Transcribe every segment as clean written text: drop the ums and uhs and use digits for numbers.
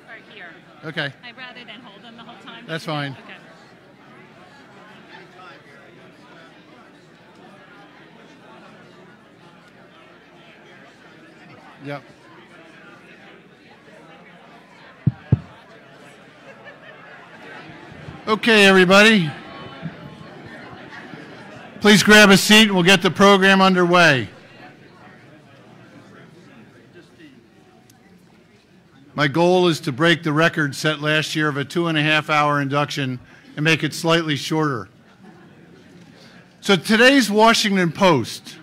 Right here. Okay. I'd rather than hold them the whole time. That's fine. Okay. Yep. Okay, everybody. Please grab a seat and we'll get the program underway. My goal is to break the record set last year of a 2.5-hour induction and make it slightly shorter. So today's Washington Post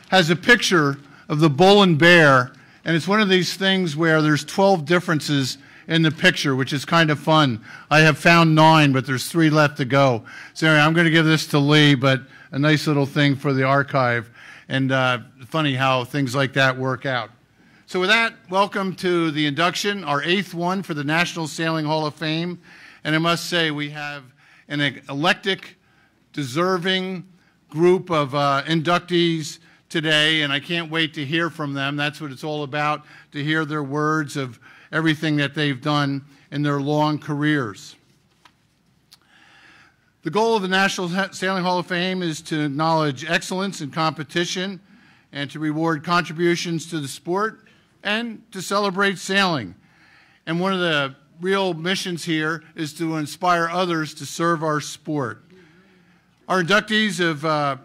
has a picture of the bull and bear, and it's one of these things where there's 12 differences in the picture, which is kind of fun. I have found 9, but there's 3 left to go. So anyway, I'm going to give this to Lee, but a nice little thing for the archive, and funny how things like that work out. So with that, welcome to the induction, our 8th one for the National Sailing Hall of Fame, and I must say we have an eclectic, deserving group of inductees today, and I can't wait to hear from them. That's what it's all about, to hear their words of everything that they've done in their long careers. The goal of the National Sailing Hall of Fame is to acknowledge excellence in competition and to reward contributions to the sport and to celebrate sailing. And one of the real missions here is to inspire others to serve our sport. Our inductees have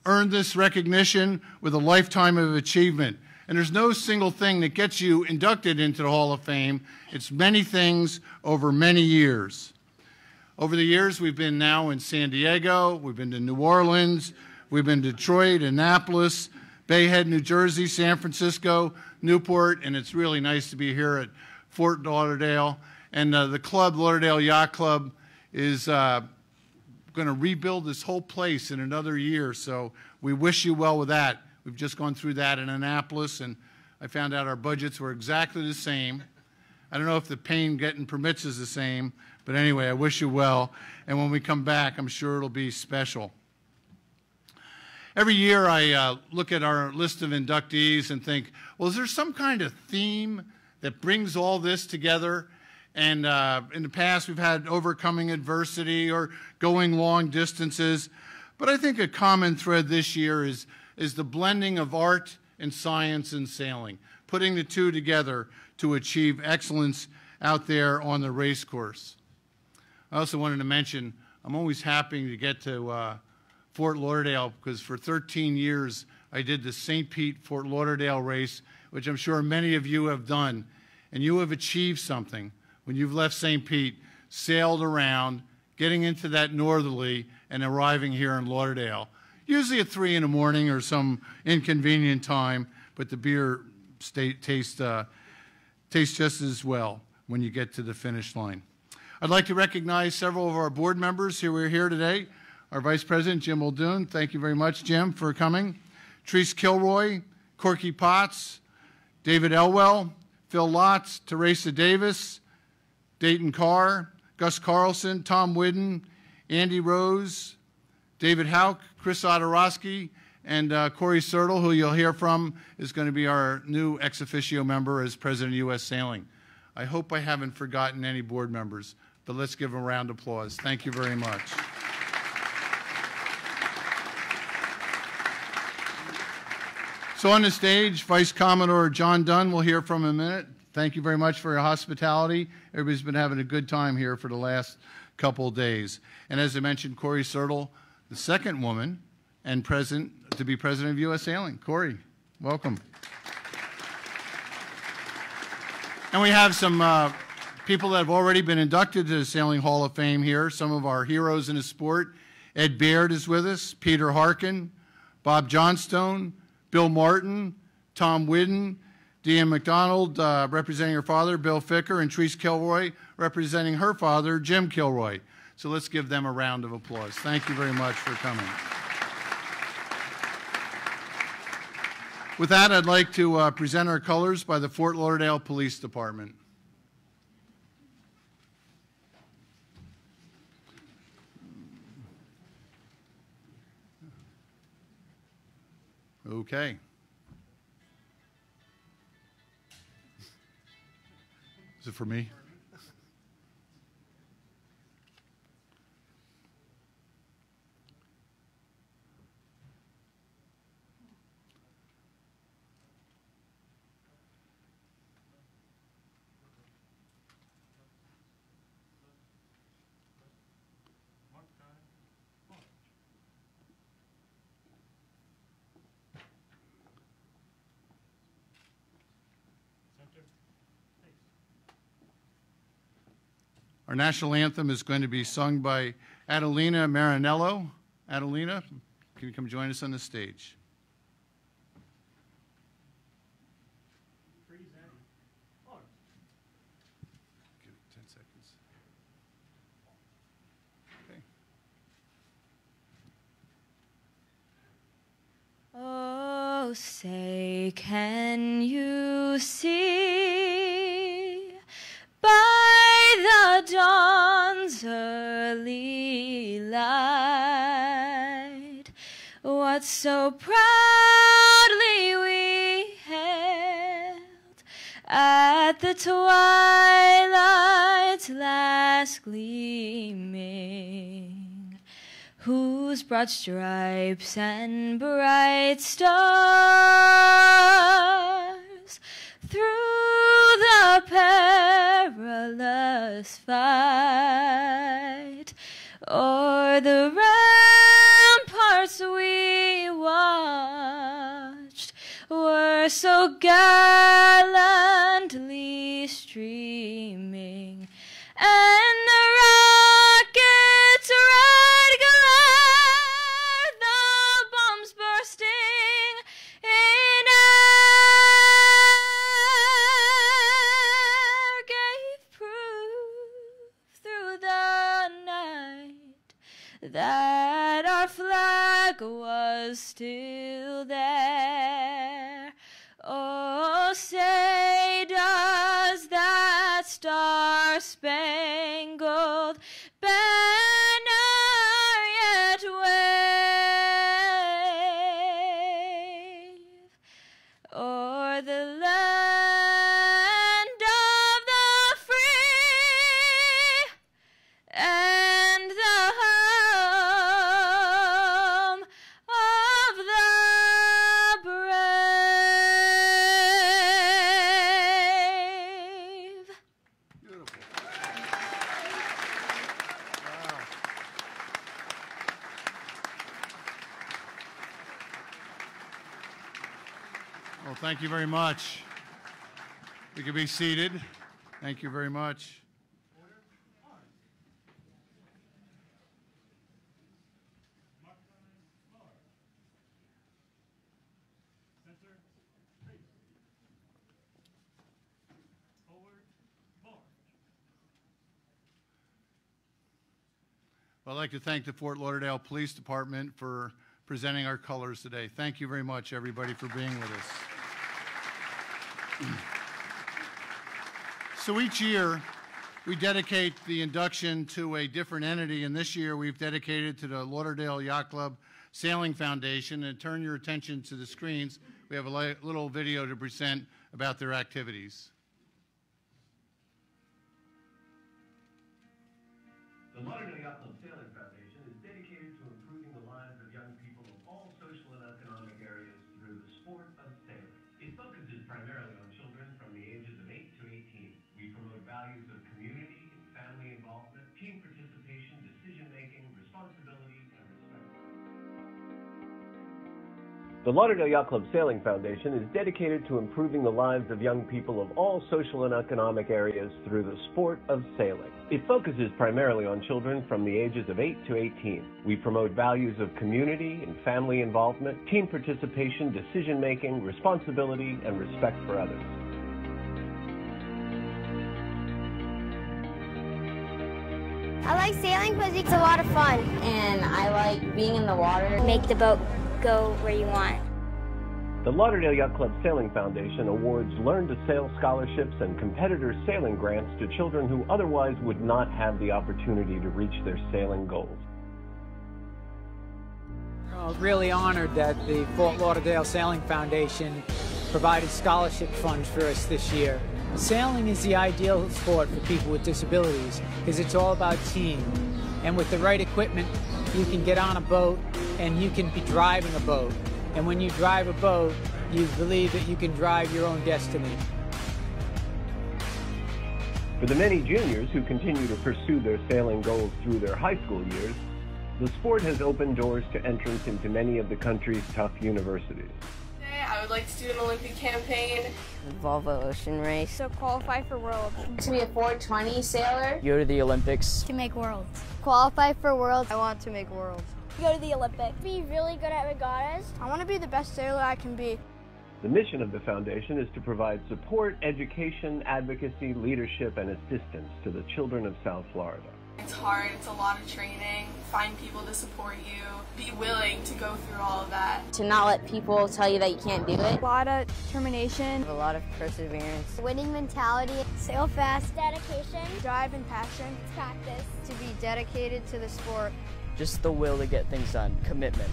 earned this recognition with a lifetime of achievement. And there's no single thing that gets you inducted into the Hall of Fame. It's many things over many years. Over the years, we've been now in San Diego, we've been to New Orleans, we've been to Detroit, Annapolis, Bay Head, New Jersey, San Francisco, Newport, and it's really nice to be here at Fort Lauderdale. And the club, Lauderdale Yacht Club, is going to rebuild this whole place in another year, so we wish you well with that. We've just gone through that in Annapolis, and I found out our budgets were exactly the same. I don't know if the pain getting permits is the same, but anyway, I wish you well. And when we come back, I'm sure it'll be special. Every year I look at our list of inductees and think, well, is there some kind of theme that brings all this together? And in the past, we've had overcoming adversity or going long distances. But I think a common thread this year is the blending of art and science in sailing, putting the two together to achieve excellence out there on the race course. I also wanted to mention, I'm always happy to get to Fort Lauderdale because for 13 years I did the St. Pete Fort Lauderdale race, which I'm sure many of you have done, and you have achieved something when you've left St. Pete, sailed around, getting into that northerly, and arriving here in Lauderdale. Usually at 3 in the morning or some inconvenient time, but the beer tastes just as well when you get to the finish line. I'd like to recognize several of our board members who are here today. Our Vice President, Jim Muldoon. Thank you very much, Jim, for coming. Therese Kilroy, Corky Potts, David Elwell, Phil Lotz, Teresa Davis, Dayton Carr, Gus Carlson, Tom Whidden, Andy Rose, David Hauk, Chris Odorowski, and Corey Sertle, who you'll hear from, is going to be our new ex officio member as President of U.S. Sailing. I hope I haven't forgotten any board members, but let's give them a round of applause. Thank you very much. So on the stage, Vice Commodore John Dunn we'll hear from in a minute. Thank you very much for your hospitality. Everybody's been having a good time here for the last couple of days. And as I mentioned, Corey Sertle, the second woman and to be President of U.S. Sailing. Corey, welcome. And we have some people that have already been inducted to the Sailing Hall of Fame here, some of our heroes in the sport. Ed Baird is with us, Peter Harkin, Bob Johnstone, Bill Martin, Tom Whidden, Deanne McDonald representing her father, Bill Ficker, and Therese Kilroy representing her father, Jim Kilroy. So let's give them a round of applause. Thank you very much for coming. With that, I'd like to present our colors by the Fort Lauderdale Police Department. Okay. it for me? Our national anthem is going to be sung by Adelina Marinello. Adelina, can you come join us on the stage? Give it 10 seconds. Okay. Oh, say, can you see by the dawn's early light what so proudly we hailed at the twilight's last gleaming, whose broad stripes and bright stars through the perilous fight o'er the ramparts we watched were so gallantly streaming, and the rockets' red glare, the bombs bursting in air, gave proof through the night that our flag was still there. Oh, say, does that star-spangled banner yet wave o'er the land of the free and the home of the brave? Beautiful. Well, thank you very much. You can be seated. Thank you very much. Well, I'd like to thank the Fort Lauderdale Police Department for presenting our colors today. Thank you very much, everybody, for being with us. So each year, we dedicate the induction to a different entity, and this year we've dedicated to the Lauderdale Yacht Club Sailing Foundation. And turn your attention to the screens. We have a little video to present about their activities. The Lauderdale Yacht Club Sailing Foundation is dedicated to improving the lives of young people of all social and economic areas through the sport of sailing. It focuses primarily on children from the ages of 8 to 18. We promote values of community and family involvement, team participation, decision-making, responsibility, and respect. The Lauderdale Yacht Club Sailing Foundation is dedicated to improving the lives of young people of all social and economic areas through the sport of sailing. It focuses primarily on children from the ages of 8 to 18. We promote values of community and family involvement, team participation, decision-making, responsibility, and respect for others. I like sailing because it's a lot of fun. And I like being in the water. Make the boat go where you want. The Lauderdale Yacht Club Sailing Foundation awards Learn to Sail scholarships and competitor sailing grants to children who otherwise would not have the opportunity to reach their sailing goals. Really honored that the Fort Lauderdale Sailing Foundation provided scholarship funds for us this year. Sailing is the ideal sport for people with disabilities because it's all about team. And with the right equipment, you can get on a boat and you can be driving a boat. And when you drive a boat, you believe that you can drive your own destiny. For the many juniors who continue to pursue their sailing goals through their high school years, the sport has opened doors to entrance into many of the country's tough universities. Today, I would like to do an Olympic campaign. Volvo ocean race. So qualify for Worlds. To be a 420 sailor. Go to the Olympics. To make Worlds. Qualify for Worlds. I want to make Worlds. Go to the Olympics. Be really good at regattas. I want to be the best sailor I can be. The mission of the foundation is to provide support, education, advocacy, leadership, and assistance to the children of South Florida. It's hard, it's a lot of training, find people to support you, be willing to go through all of that. To not let people tell you that you can't do it. A lot of determination. A lot of perseverance. Winning mentality. Sail fast. Dedication. Drive and passion. Practice. To be dedicated to the sport. Just the will to get things done. Commitment.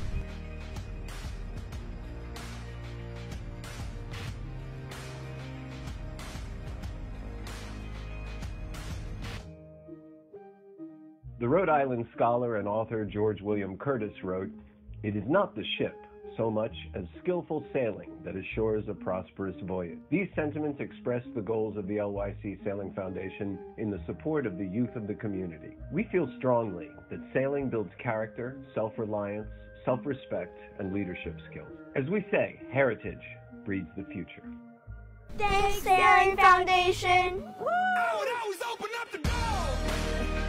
The Rhode Island scholar and author George William Curtis wrote, "It is not the ship so much as skillful sailing that assures a prosperous voyage." These sentiments express the goals of the LYC Sailing Foundation in the support of the youth of the community. We feel strongly that sailing builds character, self-reliance, self-respect, and leadership skills. As we say, heritage breeds the future. Thanks, Sailing Foundation. Woo! I would always open up the door.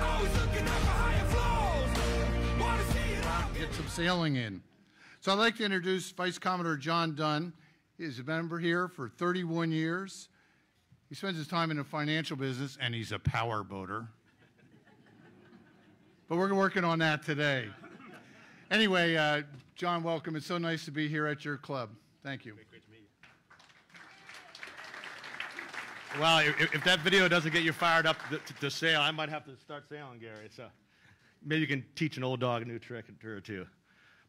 Always looking up for higher floors. Want to see it all. Get some sailing in. So I'd like to introduce Vice Commodore John Dunn. He's a member here for 31 years. He spends his time in the financial business, and he's a power boater. But we're working on that today. Anyway, John, welcome. It's so nice to be here at your club. Thank you. Great to meet you. Well, if that video doesn't get you fired up to sail, I might have to start sailing, Gary. So maybe you can teach an old dog a new trick or two.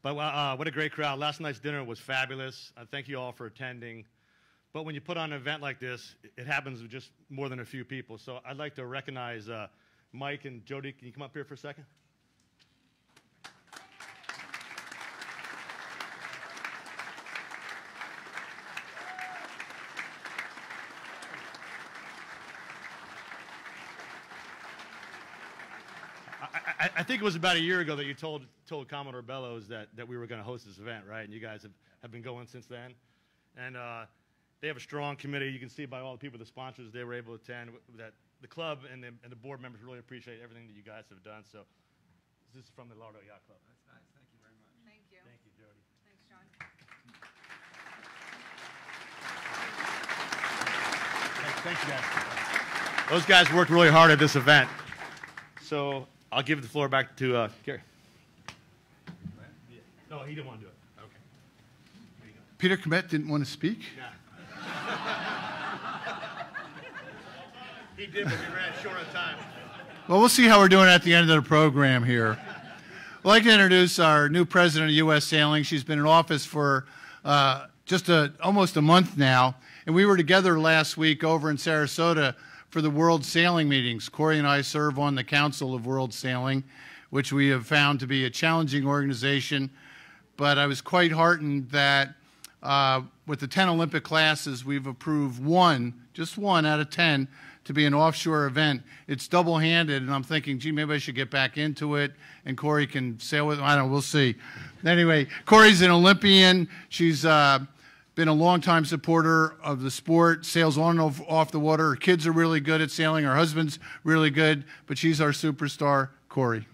But what a great crowd. Last night's dinner was fabulous. I thank you all for attending. But when you put on an event like this, it happens with just more than a few people. So I'd like to recognize Mike and Jody. Can you come up here for a second? I think it was about a year ago that you told Commodore Bellows that we were going to host this event, right? And you guys have been going since then. And they have a strong committee. You can see by all the people, the sponsors, they were able to attend. That the club and the board members really appreciate everything that you guys have done. So this is from the Lauderdale Yacht Club. That's nice. Thank you very much. Thank you. Thank you, Jody. Thanks, John. Thank you, guys. Those guys worked really hard at this event. So I'll give the floor back to Gary. No, he didn't want to do it. Okay. There you go. Peter Komet didn't want to speak? Yeah. He did, but we ran short on time. Well, we'll see how we're doing at the end of the program here. I'd like to introduce our new president of U.S. Sailing. She's been in office for almost a month now, and we were together last week over in Sarasota for the World Sailing meetings. Corey and I serve on the Council of World Sailing, which we have found to be a challenging organization, but I was quite heartened that with the 10 Olympic classes, we've approved just one out of 10 to be an offshore event. It's double-handed, and I'm thinking, gee, maybe I should get back into it, and Corey can sail with, I don't know, we'll see. Anyway, Corey's an Olympian. She's been a longtime supporter of the sport, sails on and off the water. Her kids are really good at sailing. Her husband's really good, but she's our superstar, Corey.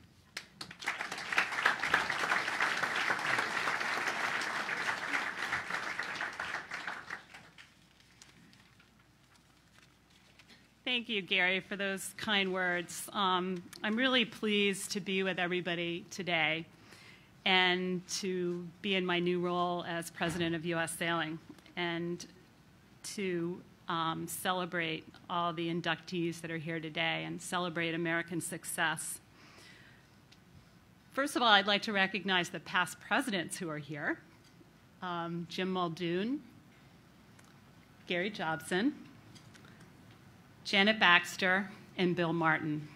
Thank you, Gary, for those kind words. I'm really pleased to be with everybody today and to be in my new role as president of U.S. Sailing and to celebrate all the inductees that are here today and celebrate American success. First of all, I'd like to recognize the past presidents who are here. Jim Muldoon, Gary Jobson, Janet Baxter, and Bill Martin.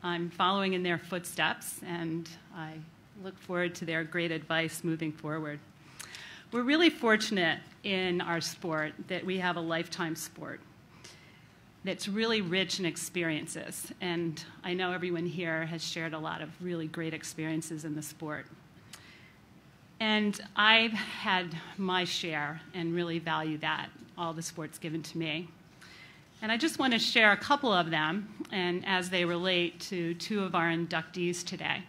I'm following in their footsteps, and I look forward to their great advice moving forward. We're really fortunate in our sport that we have a lifetime sport that's really rich in experiences, and I know everyone here has shared a lot of really great experiences in the sport. And I've had my share and really value that, all the sport's given to me. And I just want to share a couple of them, and as they relate to two of our inductees today.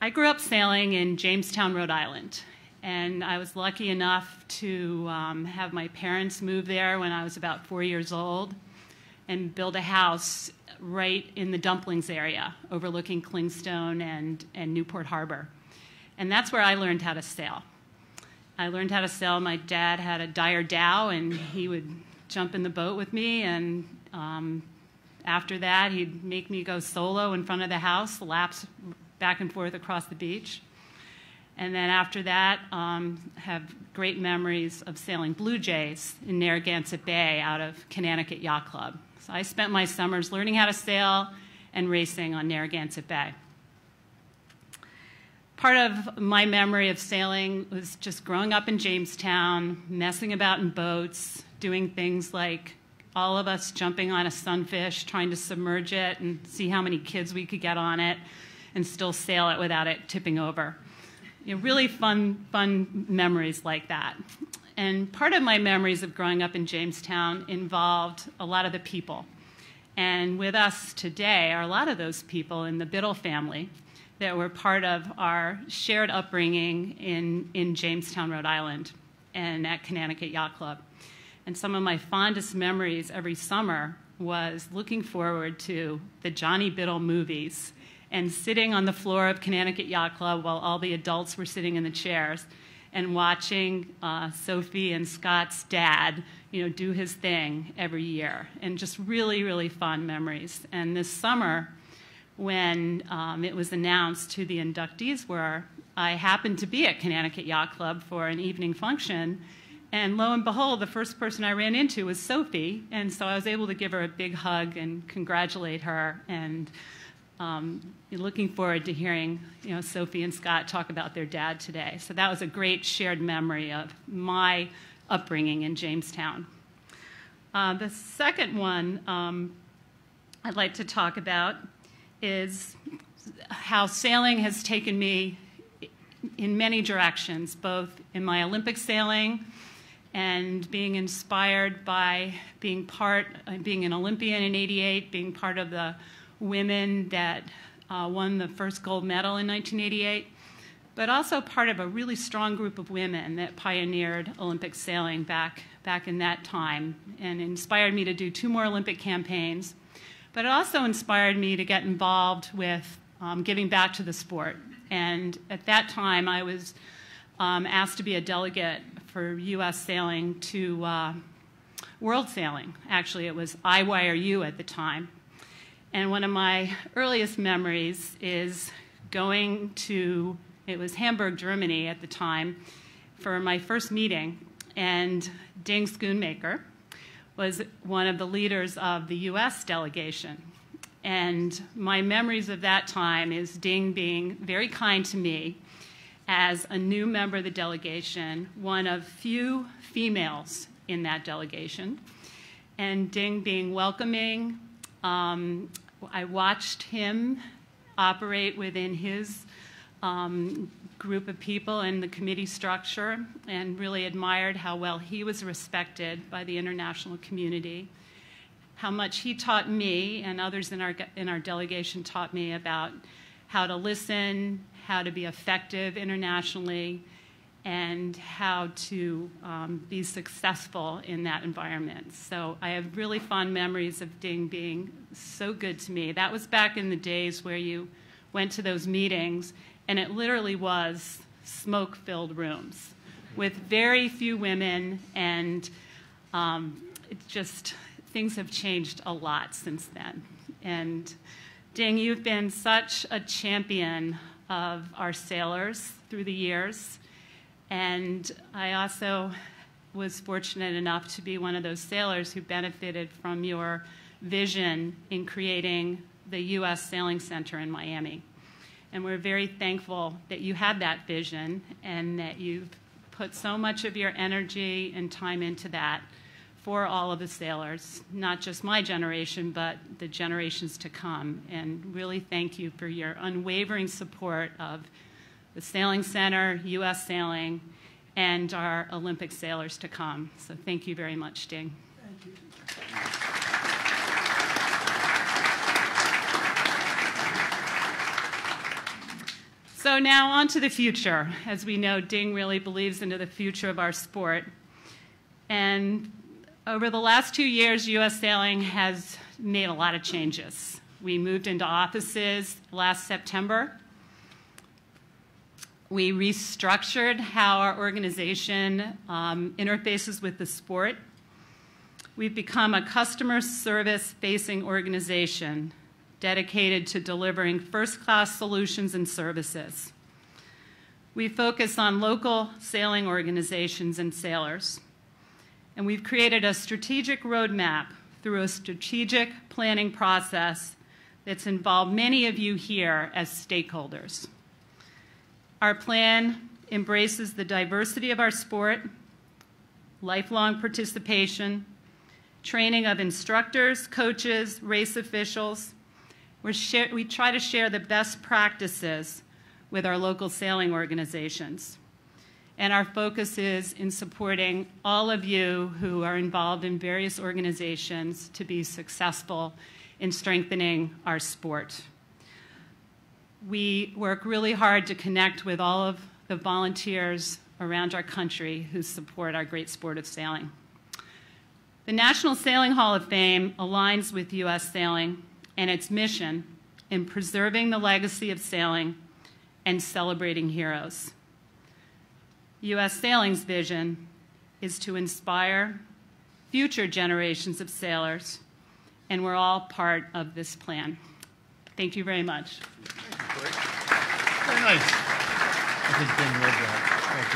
I grew up sailing in Jamestown, Rhode Island, and I was lucky enough to have my parents move there when I was about 4 years old and build a house right in the Dumplings area, overlooking Clingstone and Newport Harbor. And that's where I learned how to sail. I learned how to sail. My dad had a Dyer Dow, and he would jump in the boat with me, and after that, he'd make me go solo in front of the house, laps back and forth across the beach. And then after that, have great memories of sailing Blue Jays in Narragansett Bay out of Connecticut Yacht Club. So I spent my summers learning how to sail and racing on Narragansett Bay. Part of my memory of sailing was just growing up in Jamestown, messing about in boats, doing things like all of us jumping on a sunfish, trying to submerge it and see how many kids we could get on it and still sail it without it tipping over. You know, really fun memories like that. And part of my memories of growing up in Jamestown involved a lot of the people. And with us today are a lot of those people in the Biddle family that were part of our shared upbringing in Jamestown, Rhode Island, and at Connecticut Yacht Club. And some of my fondest memories every summer was looking forward to the Johnny Biddle movies and sitting on the floor of Connecticut Yacht Club while all the adults were sitting in the chairs and watching Sophie and Scott's dad, do his thing every year. And just really, really fond memories. And this summer, when it was announced who the inductees were, I happened to be at Connecticut Yacht Club for an evening function, and lo and behold, the first person I ran into was Sophie, and so I was able to give her a big hug and congratulate her, and looking forward to hearing Sophie and Scott talk about their dad today. So that was a great shared memory of my upbringing in Jamestown. The second one I'd like to talk about is how sailing has taken me in many directions, both in my Olympic sailing and being inspired by being an Olympian in '88, being part of the women that won the first gold medal in 1988, but also part of a really strong group of women that pioneered Olympic sailing back in that time, and inspired me to do 2 more Olympic campaigns. But it also inspired me to get involved with giving back to the sport. And at that time, I was asked to be a delegate for U.S. sailing to world sailing. Actually, it was IYRU at the time. And one of my earliest memories is going to, it was Hamburg, Germany at the time, for my first meeting. And Ding Schoonmaker was one of the leaders of the U.S. delegation. And my memories of that time is Ding being very kind to me as a new member of the delegation, one of few females in that delegation, and Ding being welcoming. I watched him operate within his group of people in the committee structure, and really admired how well he was respected by the international community, how much he taught me and others in our delegation taught me about how to listen, how to be effective internationally, and how to be successful in that environment. So I have really fond memories of Ding being so good to me. That was back in the days where you went to those meetings and it literally was smoke-filled rooms with very few women, and things have changed a lot since then. And Ding, you've been such a champion of our sailors through the years. And I also was fortunate enough to be one of those sailors who benefited from your vision in creating the U.S. Sailing Center in Miami. And we're very thankful that you had that vision and that you've put so much of your energy and time into that for all of the sailors, not just my generation, but the generations to come. And really thank you for your unwavering support of the Sailing Center, U.S. Sailing, and our Olympic sailors to come. So thank you very much, Ding. Thank you. So now on to the future. As we know, Ding really believes into the future of our sport. And over the last 2 years, U.S. Sailing has made a lot of changes. We moved into offices last September. We restructured how our organization interfaces with the sport. We've become a customer service-facing organization dedicated to delivering first-class solutions and services. We focus on local sailing organizations and sailors. And we've created a strategic roadmap through a strategic planning process that's involved many of you here as stakeholders. Our plan embraces the diversity of our sport, lifelong participation, training of instructors, coaches, race officials. We try to share the best practices with our local sailing organizations. And our focus is in supporting all of you who are involved in various organizations to be successful in strengthening our sport. We work really hard to connect with all of the volunteers around our country who support our great sport of sailing. The National Sailing Hall of Fame aligns with U.S. Sailing and its mission in preserving the legacy of sailing and celebrating heroes. U.S. Sailing's vision is to inspire future generations of sailors, and we're all part of this plan. Thank you very much. Very nice. I think Ben read that. Thank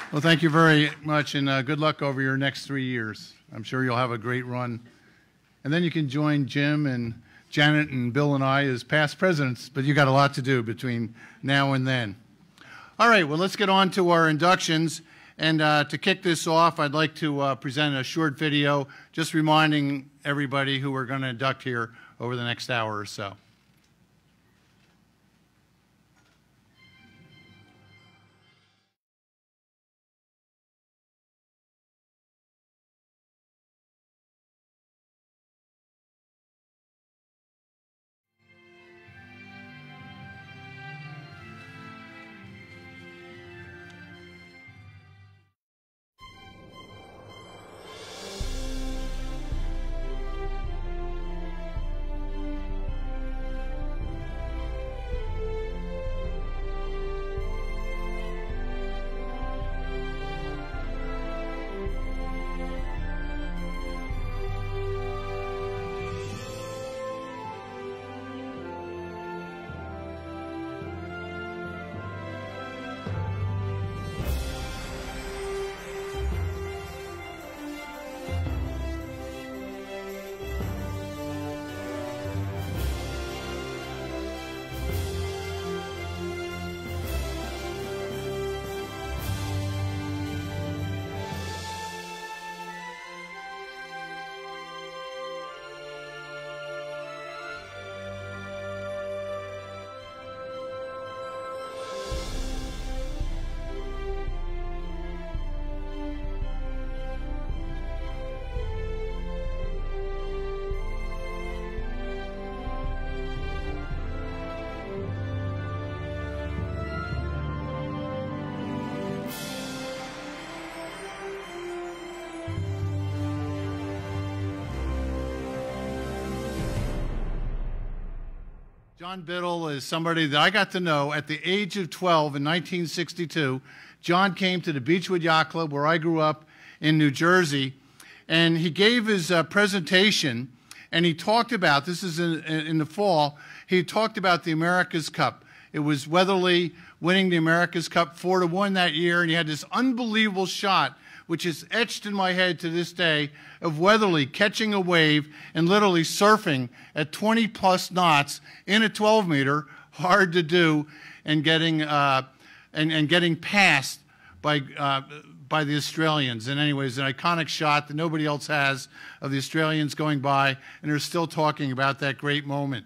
you. Well, thank you very much, and good luck over your next 3 years. I'm sure you'll have a great run. And then you can join Jim and Janet and Bill and I as past presidents, but you got a lot to do between now and then. All right, well, let's get on to our inductions. And to kick this off, I'd like to present a short video just reminding everybody who we're going to induct here over the next hour or so. John Biddle is somebody that I got to know at the age of 12 in 1962. John came to the Beechwood Yacht Club where I grew up in New Jersey, and he gave his presentation, and he talked about, this is in the fall, he talked about the America's Cup. It was Weatherly winning the America's Cup 4-1 that year, and he had this unbelievable shot, which is etched in my head to this day, of Weatherly catching a wave and literally surfing at 20-plus knots in a 12-meter, hard to do, and getting passed by the Australians. And anyways, an iconic shot that nobody else has of the Australians going by, and they're still talking about that great moment.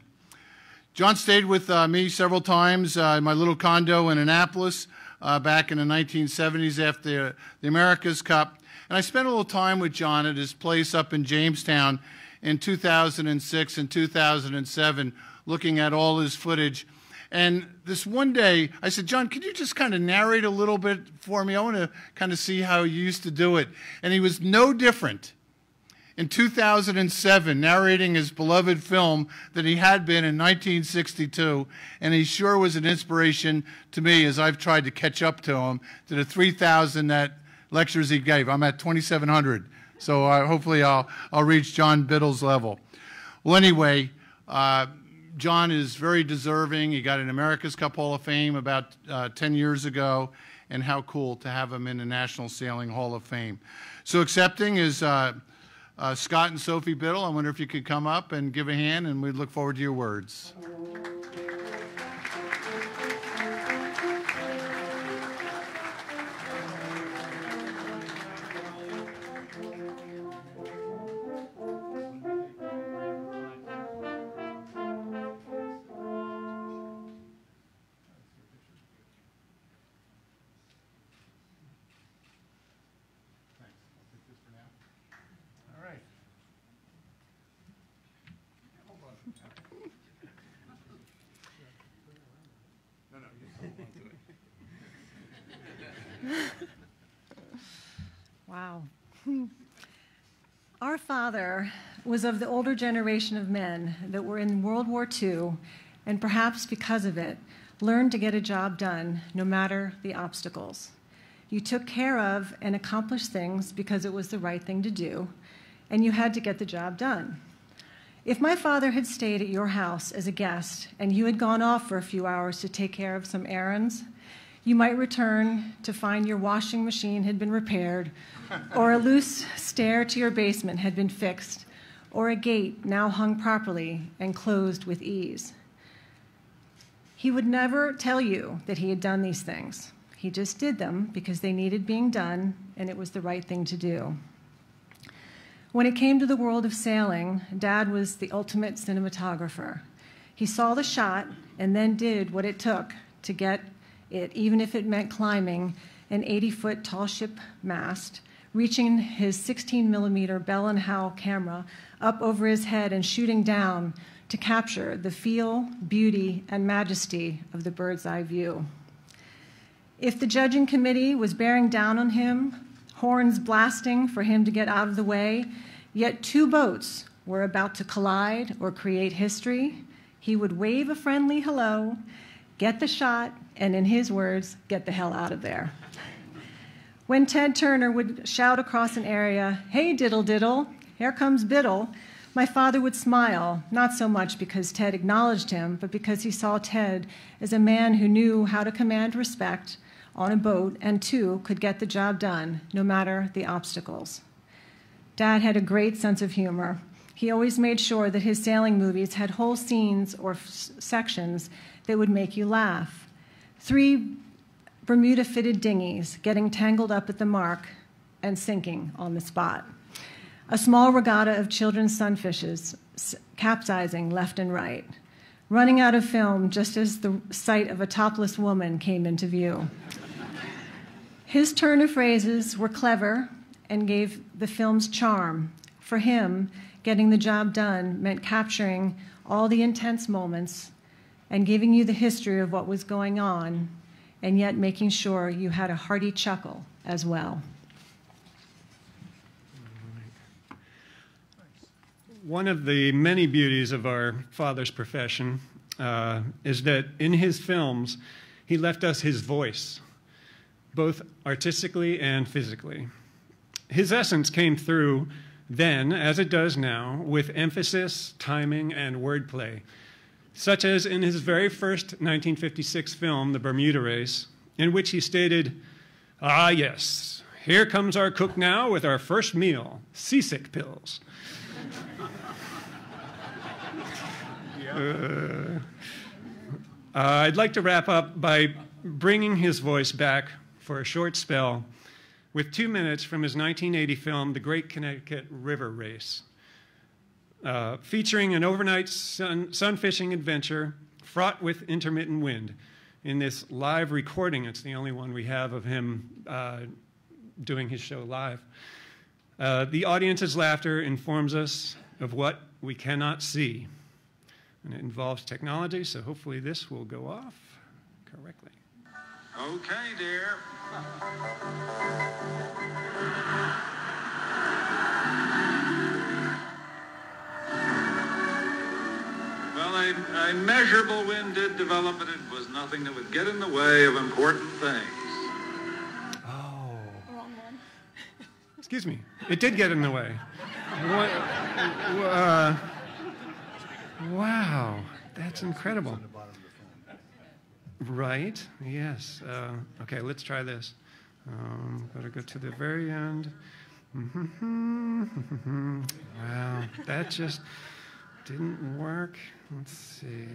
John stayed with me several times in my little condo in Annapolis back in the 1970s after the America's Cup. And I spent a little time with John at his place up in Jamestown in 2006 and 2007, looking at all his footage. And this one day, I said, John, could you just kind of narrate a little bit for me? I want to kind of see how you used to do it. And he was no different in 2007, narrating his beloved film that he had been in 1962. And he sure was an inspiration to me as I've tried to catch up to him, to the 3,000 lectures he gave. I'm at 2,700. So hopefully I'll reach John Biddle's level. Well, anyway, John is very deserving. He got an America's Cup Hall of Fame about 10 years ago, and how cool to have him in the National Sailing Hall of Fame. So accepting is Scott and Sophie Biddle. I wonder if you could come up and give a hand, and we'd look forward to your words. Wow. Our father was of the older generation of men that were in World War II, and perhaps because of it, learned to get a job done no matter the obstacles. You took care of and accomplished things because it was the right thing to do, and you had to get the job done. If my father had stayed at your house as a guest and you had gone off for a few hours to take care of some errands, you might return to find your washing machine had been repaired, or a loose stair to your basement had been fixed, or a gate now hung properly and closed with ease. He would never tell you that he had done these things. He just did them because they needed being done, and it was the right thing to do. When it came to the world of sailing, Dad was the ultimate cinematographer. He saw the shot and then did what it took to get it, even if it meant climbing an 80-foot tall ship mast, reaching his 16-millimeter Bell & Howell camera up over his head and shooting down to capture the feel, beauty, and majesty of the bird's eye view. If the judging committee was bearing down on him, horns blasting for him to get out of the way, yet two boats were about to collide or create history, he would wave a friendly hello, get the shot, and in his words, get the hell out of there. When Ted Turner would shout across an area, "Hey, diddle diddle, here comes Biddle," my father would smile, not so much because Ted acknowledged him, but because he saw Ted as a man who knew how to command respect on a boat and, too, could get the job done, no matter the obstacles. Dad had a great sense of humor. He always made sure that his sailing movies had whole scenes or sections that would make you laugh. 3 Bermuda-fitted dinghies getting tangled up at the mark and sinking on the spot. A small regatta of children's sunfishes capsizing left and right. Running out of film just as the sight of a topless woman came into view. His turn of phrases were clever and gave the film's charm. For him, getting the job done meant capturing all the intense moments and giving you the history of what was going on, and yet making sure you had a hearty chuckle as well. One of the many beauties of our father's profession is that in his films, he left us his voice, both artistically and physically. His essence came through then, as it does now, with emphasis, timing, and wordplay. such as in his very first 1956 film, The Bermuda Race, in which he stated, "Ah, yes, here comes our cook now with our first meal, seasick pills." I'd like to wrap up by bringing his voice back for a short spell with 2 minutes from his 1980 film, The Great Connecticut River Race, featuring an overnight sun fishing adventure fraught with intermittent wind. In this live recording, it's the only one we have of him doing his show live. The audience's laughter informs us of what we cannot see. And it involves technology, so hopefully this will go off correctly. Okay, dear. Well, a measurable wind did develop, but it was nothing that would get in the way of important things. Oh. Wrong one. Excuse me. It did get in the way. Wow, that's incredible. Right, yes. Okay, let's try this. Gotta go to the very end. Wow, that just didn't work. Let's see.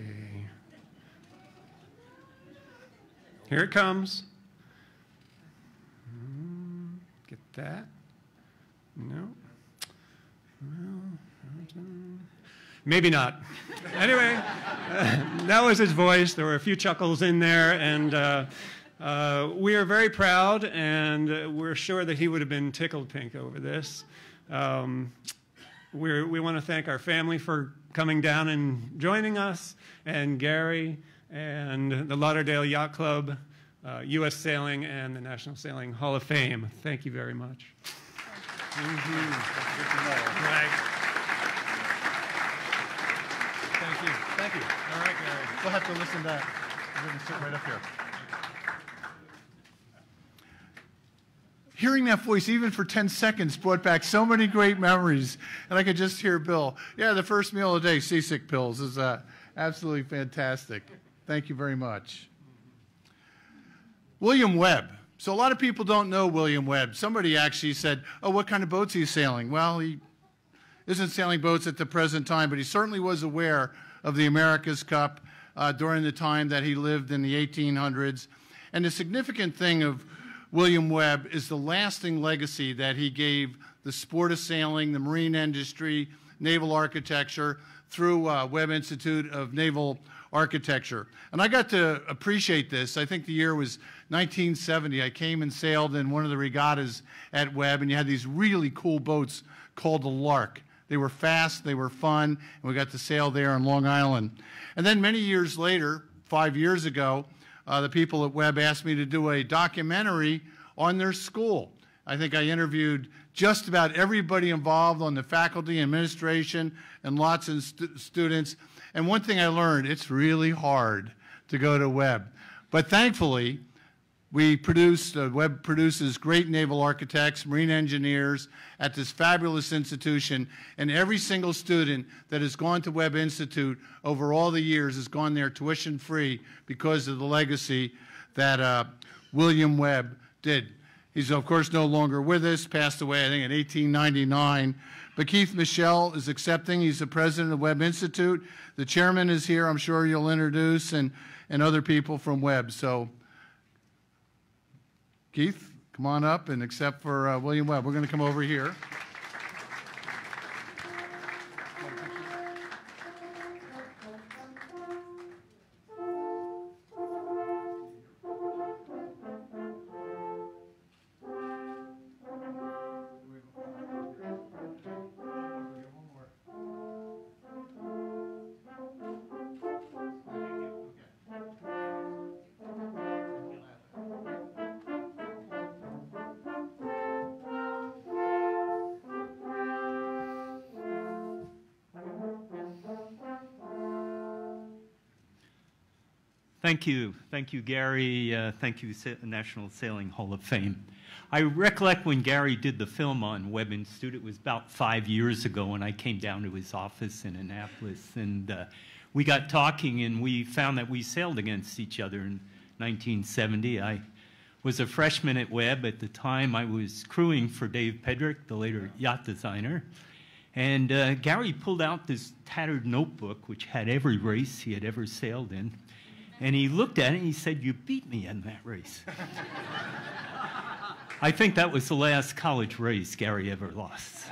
Here it comes. Get that? No. Well, maybe not. Anyway, that was his voice. There were a few chuckles in there, and we are very proud, and we're sure that he would have been tickled pink over this. We want to thank our family for coming down and joining us, and Gary, and the Lauderdale Yacht Club, U.S. Sailing, and the National Sailing Hall of Fame. Thank you very much. Right. Thank you. Thank you. All right, Gary. We'll have to listen to that. We're going to sit right up here. Hearing that voice, even for 10 seconds, brought back so many great memories. And I could just hear Bill. Yeah, the first meal of the day, seasick pills, is absolutely fantastic. Thank you very much. William Webb. So a lot of people don't know William Webb. Somebody actually said, oh, what kind of boats are you sailing? Well, he isn't sailing boats at the present time, but he certainly was aware of the America's Cup during the time that he lived in the 1800s. And the significant thing of William Webb is the lasting legacy that he gave the sport of sailing, the marine industry, naval architecture, through Webb Institute of Naval Architecture. And I got to appreciate this. I think the year was 1970. I came and sailed in one of the regattas at Webb, and you had these really cool boats called the Lark. They were fast, they were fun, and we got to sail there on Long Island. And then many years later, 5 years ago, the people at Webb asked me to do a documentary on their school. I think I interviewed just about everybody involved on the faculty, administration, and lots of students. And one thing I learned, it's really hard to go to Webb. But thankfully, Webb produces great naval architects, marine engineers at this fabulous institution, and every single student that has gone to Webb Institute over all the years has gone there tuition-free because of the legacy that William Webb did. He's, of course, no longer with us, passed away, I think, in 1899. But Keith Michelle is accepting. He's the president of Webb Institute. The chairman is here, I'm sure you'll introduce, and other people from Webb. So, Keith, come on up and accept for William Webb. We're going to come over here. Thank you, Gary. Thank you, National Sailing Hall of Fame. I recollect when Gary did the film on Webb Institute. It was about 5 years ago, and I came down to his office in Annapolis, and We got talking, and we found that we sailed against each other in 1970. I was a freshman at Webb. At the time, I was crewing for Dave Pedrick, the later yacht designer. And Gary pulled out this tattered notebook, which had every race he had ever sailed in. And he looked at it and he said, "You beat me in that race." I think that was the last college race Gary ever lost.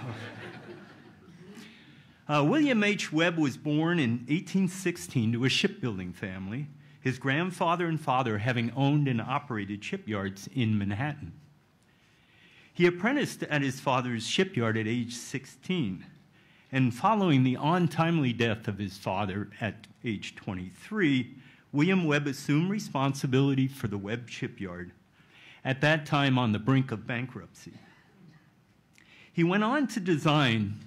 William H. Webb was born in 1816 to a shipbuilding family, his grandfather and father having owned and operated shipyards in Manhattan. He apprenticed at his father's shipyard at age 16, and following the untimely death of his father at age 23, William Webb assumed responsibility for the Webb shipyard, at that time on the brink of bankruptcy. He went on to design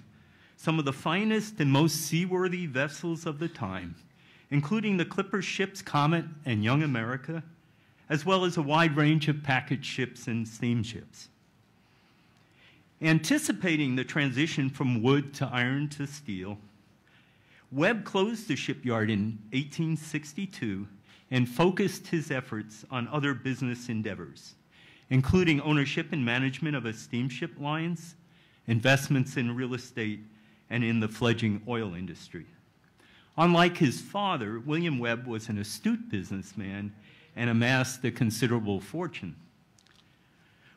some of the finest and most seaworthy vessels of the time, including the clipper ships Comet and Young America, as well as a wide range of package ships and steamships. Anticipating the transition from wood to iron to steel, Webb closed the shipyard in 1862 and focused his efforts on other business endeavors, including ownership and management of a steamship lines, investments in real estate, and in the fledgling oil industry. Unlike his father, William Webb was an astute businessman and amassed a considerable fortune.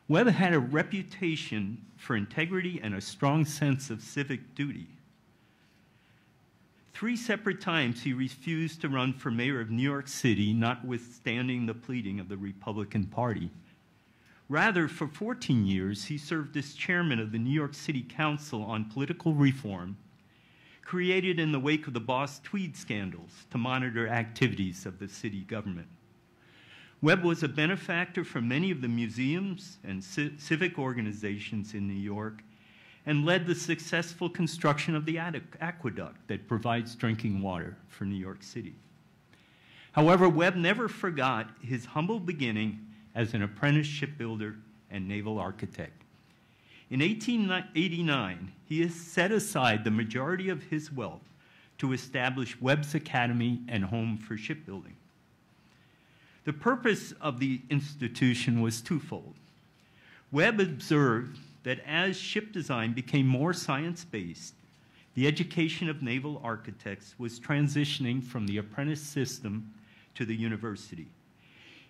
Webb had a reputation for integrity and a strong sense of civic duty. 3 separate times he refused to run for mayor of New York City, notwithstanding the pleading of the Republican Party. Rather, for 14 years, he served as chairman of the New York City Council on Political Reform, created in the wake of the Boss Tweed scandals to monitor activities of the city government. Webb was a benefactor for many of the museums and civic organizations in New York and led the successful construction of the aqueduct that provides drinking water for New York City. However, Webb never forgot his humble beginning as an apprentice shipbuilder and naval architect. In 1889, he has set aside the majority of his wealth to establish Webb's Academy and Home for Shipbuilding. The purpose of the institution was twofold. Webb observed that as ship design became more science-based, the education of naval architects was transitioning from the apprentice system to the university.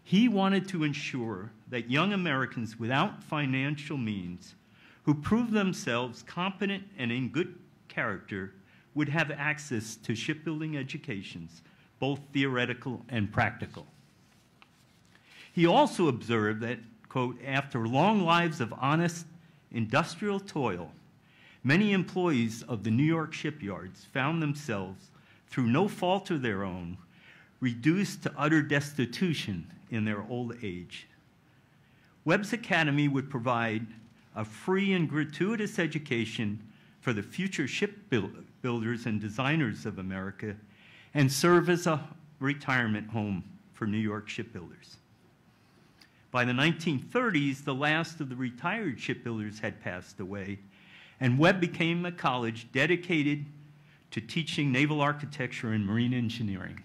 He wanted to ensure that young Americans without financial means who proved themselves competent and in good character would have access to shipbuilding educations, both theoretical and practical. He also observed that, quote, after long lives of honest industrial toil, many employees of the New York shipyards found themselves, through no fault of their own, reduced to utter destitution in their old age. Webb's Academy would provide a free and gratuitous education for the future shipbuilders and designers of America and serve as a retirement home for New York shipbuilders. By the 1930s, the last of the retired shipbuilders had passed away, and Webb became a college dedicated to teaching naval architecture and marine engineering.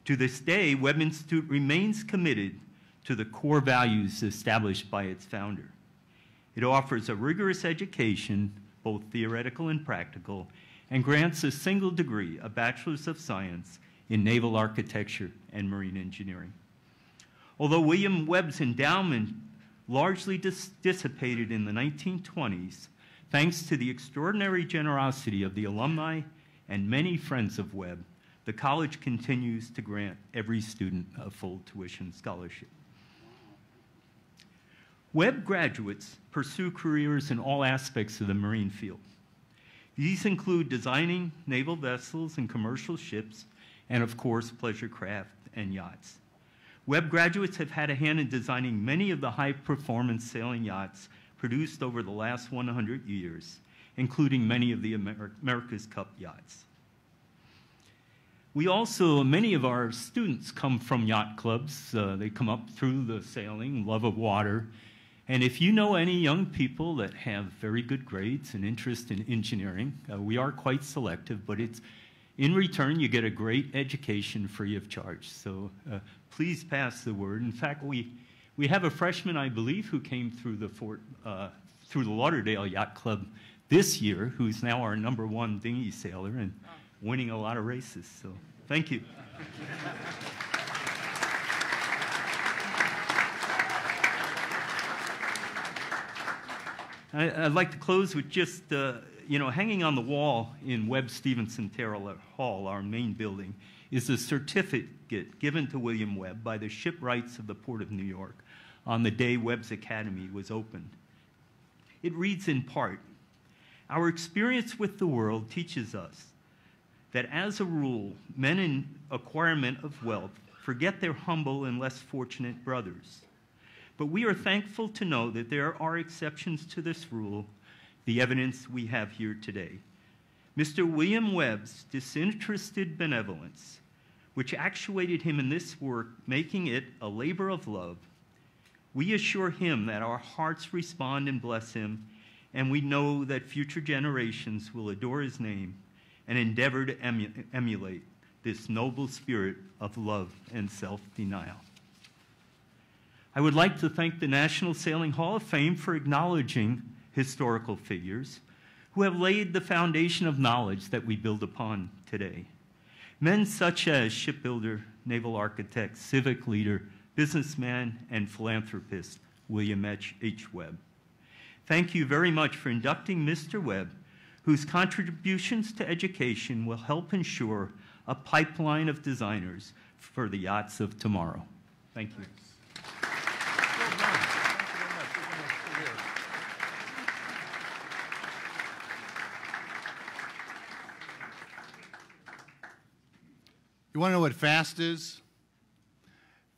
To this day, Webb Institute remains committed to the core values established by its founder. It offers a rigorous education, both theoretical and practical, and grants a single degree, a Bachelor's of Science, in naval architecture and marine engineering. Although William Webb's endowment largely dissipated in the 1920s, thanks to the extraordinary generosity of the alumni and many friends of Webb, the college continues to grant every student a full tuition scholarship. Webb graduates pursue careers in all aspects of the marine field. These include designing naval vessels and commercial ships, and of course, pleasure craft and yachts. Webb graduates have had a hand in designing many of the high-performance sailing yachts produced over the last 100 years, including many of the America's Cup yachts. Many of our students come from yacht clubs. They come up through the sailing, love of water. And if you know any young people that have very good grades and interest in engineering, we are quite selective, but In return, you get a great education free of charge. So please pass the word. In fact, we have a freshman, I believe, who came through the Lauderdale Yacht Club this year, who's now our #1 dinghy sailor and winning a lot of races. So thank you. I'd like to close with just, hanging on the wall in Webb Stevenson Taylor Hall, our main building, is a certificate given to William Webb by the shipwrights of the Port of New York on the day Webb's Academy was opened. It reads in part, "Our experience with the world teaches us that as a rule, men in acquirement of wealth forget their humble and less fortunate brothers. But we are thankful to know that there are exceptions to this rule, the evidence we have here today. Mr. William Webb's disinterested benevolence, which actuated him in this work, making it a labor of love, we assure him that our hearts respond and bless him, and we know that future generations will adore his name and endeavor to emulate this noble spirit of love and self-denial." I would like to thank the National Sailing Hall of Fame for acknowledging historical figures who have laid the foundation of knowledge that we build upon today. Men such as shipbuilder, naval architect, civic leader, businessman, and philanthropist William H. Webb. Thank you very much for inducting Mr. Webb, whose contributions to education will help ensure a pipeline of designers for the yachts of tomorrow. Thank you. You want to know what fast is?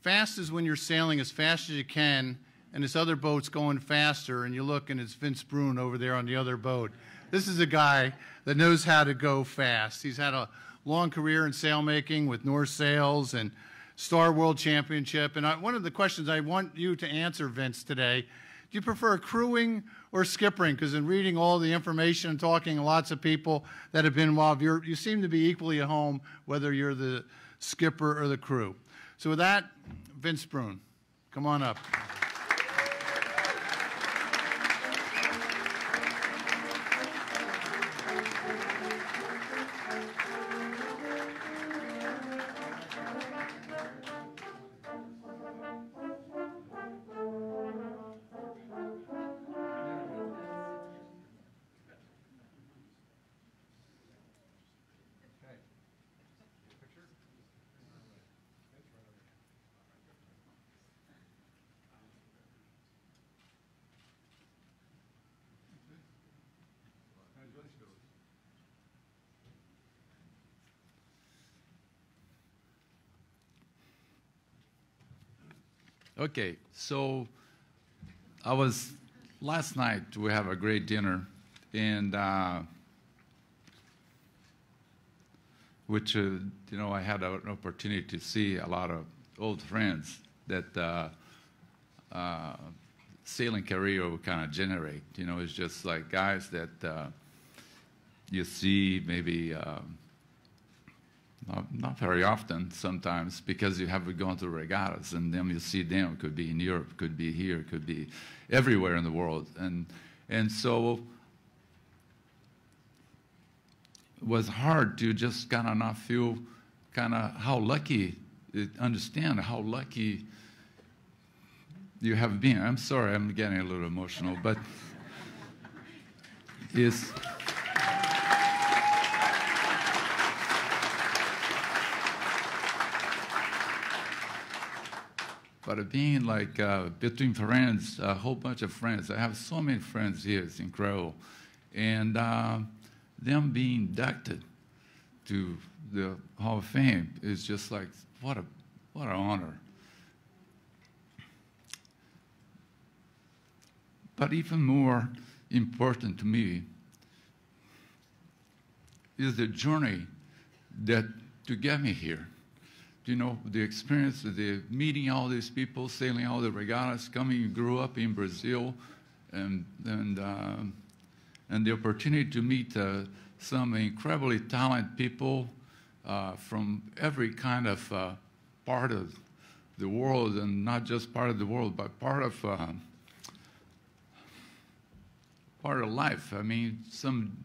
Fast is when you're sailing as fast as you can, and this other boat's going faster, and you look, and it's Vince Bruin over there on the other boat. This is a guy that knows how to go fast. He's had a long career in sailmaking with North Sails and Star World Championship. And one of the questions I want you to answer, Vince, today, do you prefer crewing or skippering? Because in reading all the information and talking to lots of people that have been involved, you seem to be equally at home, whether you're the skipper or the crew. So with that, Vince Bruin, come on up. Okay, so last night we have a great dinner, and which, I had an opportunity to see a lot of old friends that sailing career will kind of generate. It's just like guys that you see maybe not very often sometimes, because you have gone to regattas, and then you see them. Could be in Europe, could be here, could be everywhere in the world. And so it was hard to just kind of not feel kind of how lucky, understand how lucky you have been. I'm sorry, I'm getting a little emotional, but it's... But being like between friends, a whole bunch of friends. I have so many friends here, it's incredible. And them being inducted to the Hall of Fame is just like, what an honor. But even more important to me is the journey to get me here. The experience of meeting all these people, sailing all the regattas, grew up in Brazil, and the opportunity to meet some incredibly talented people from every kind of part of the world, and not just part of the world, but part of life. I mean, some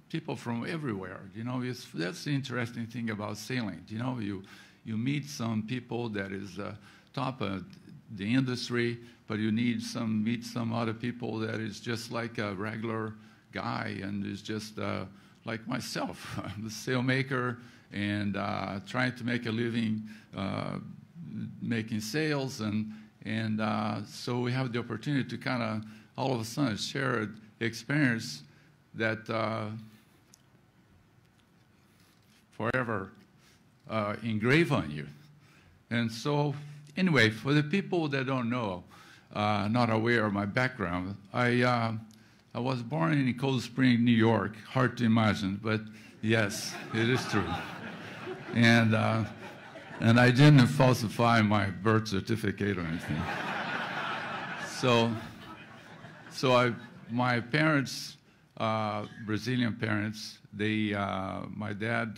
people from everywhere. You know, that's the interesting thing about sailing. You know, you meet some people that is top of the industry, but you meet some other people that is just like a regular guy and is just like myself. I'm a sailmaker and trying to make a living making sails, and so we have the opportunity to kind of all of a sudden share an experience that forever engraved on you. And so anyway, for the people that don't know, not aware of my background, I was born in Cold Spring, New York. Hard to imagine, but yes, it is true. And I didn't falsify my birth certificate or anything. My parents, Brazilian parents, my dad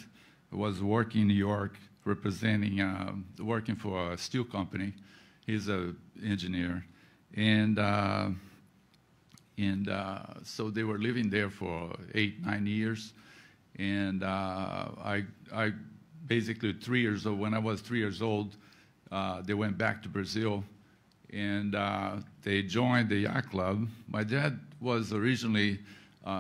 was working in New York, working for a steel company. He's an engineer. And so they were living there for 8, 9 years. And I basically 3 years old, when I was 3 years old, they went back to Brazil and they joined the yacht club. My dad was originally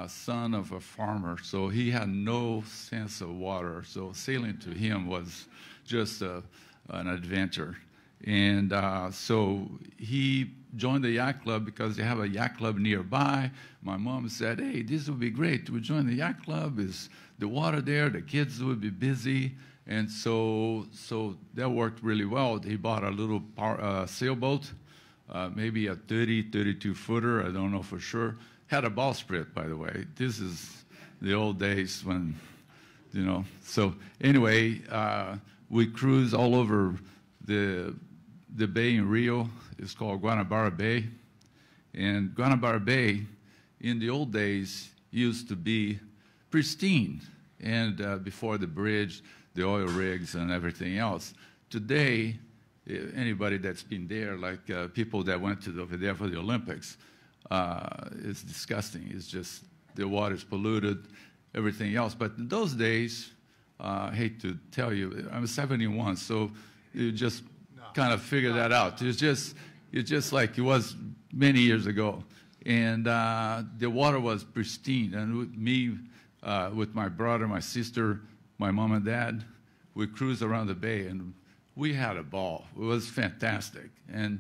son of a farmer, so he had no sense of water. So sailing to him was just an adventure. And so he joined the yacht club because they have a yacht club nearby. My mom said, hey, this would be great. We join the yacht club. Is the water there? The kids would be busy. And so that worked really well. He bought a little sailboat, maybe a 32-footer. I don't know for sure. Had a bowsprit, by the way. This is the old days when, you know. So anyway, we cruised all over the bay in Rio. It's called Guanabara Bay. And Guanabara Bay, in the old days, used to be pristine. And before the bridge, the oil rigs and everything else. Today, anybody that's been there, like people that went over there for the Olympics, it's disgusting. It's just the water's polluted, everything else. But in those days, I hate to tell you, I'm 71, so you just kind of figure that out. It's just like it was many years ago. And the water was pristine. And with me, with my brother, my sister, my mom and dad, we cruised around the bay, and we had a ball. It was fantastic. And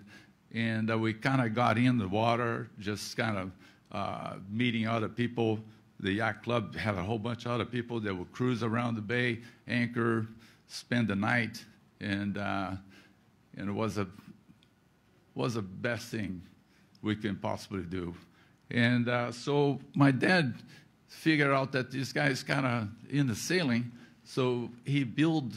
we kind of got in the water, just kind of meeting other people. The yacht club had a whole bunch of other people that would cruise around the bay, anchor, spend the night, and it was the best thing we can possibly do. And so my dad figured out that this guy is kind of into sailing, so he built,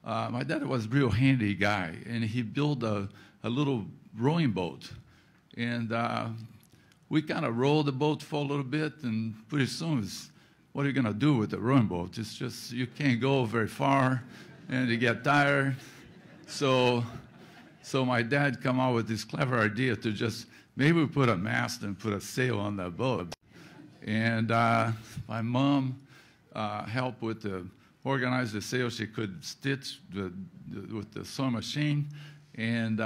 my dad was a real handy guy, and he built a little rowing boat. And we kind of rowed the boat for a little bit, and pretty soon, what are you going to do with the rowing boat? It's just, you can't go very far, and you get tired. So my dad come out with this clever idea to just, maybe we put a mast and put a sail on that boat. And my mom helped organize the sail. She could stitch with the sewing machine. And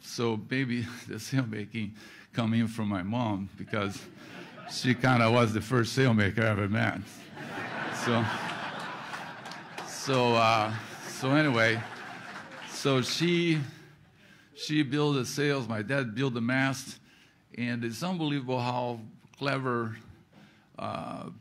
so maybe the sail making come in from my mom, because she kind of was the first sailmaker I ever met. So anyway, so she built the sails, my dad built the mast, and it's unbelievable how clever, I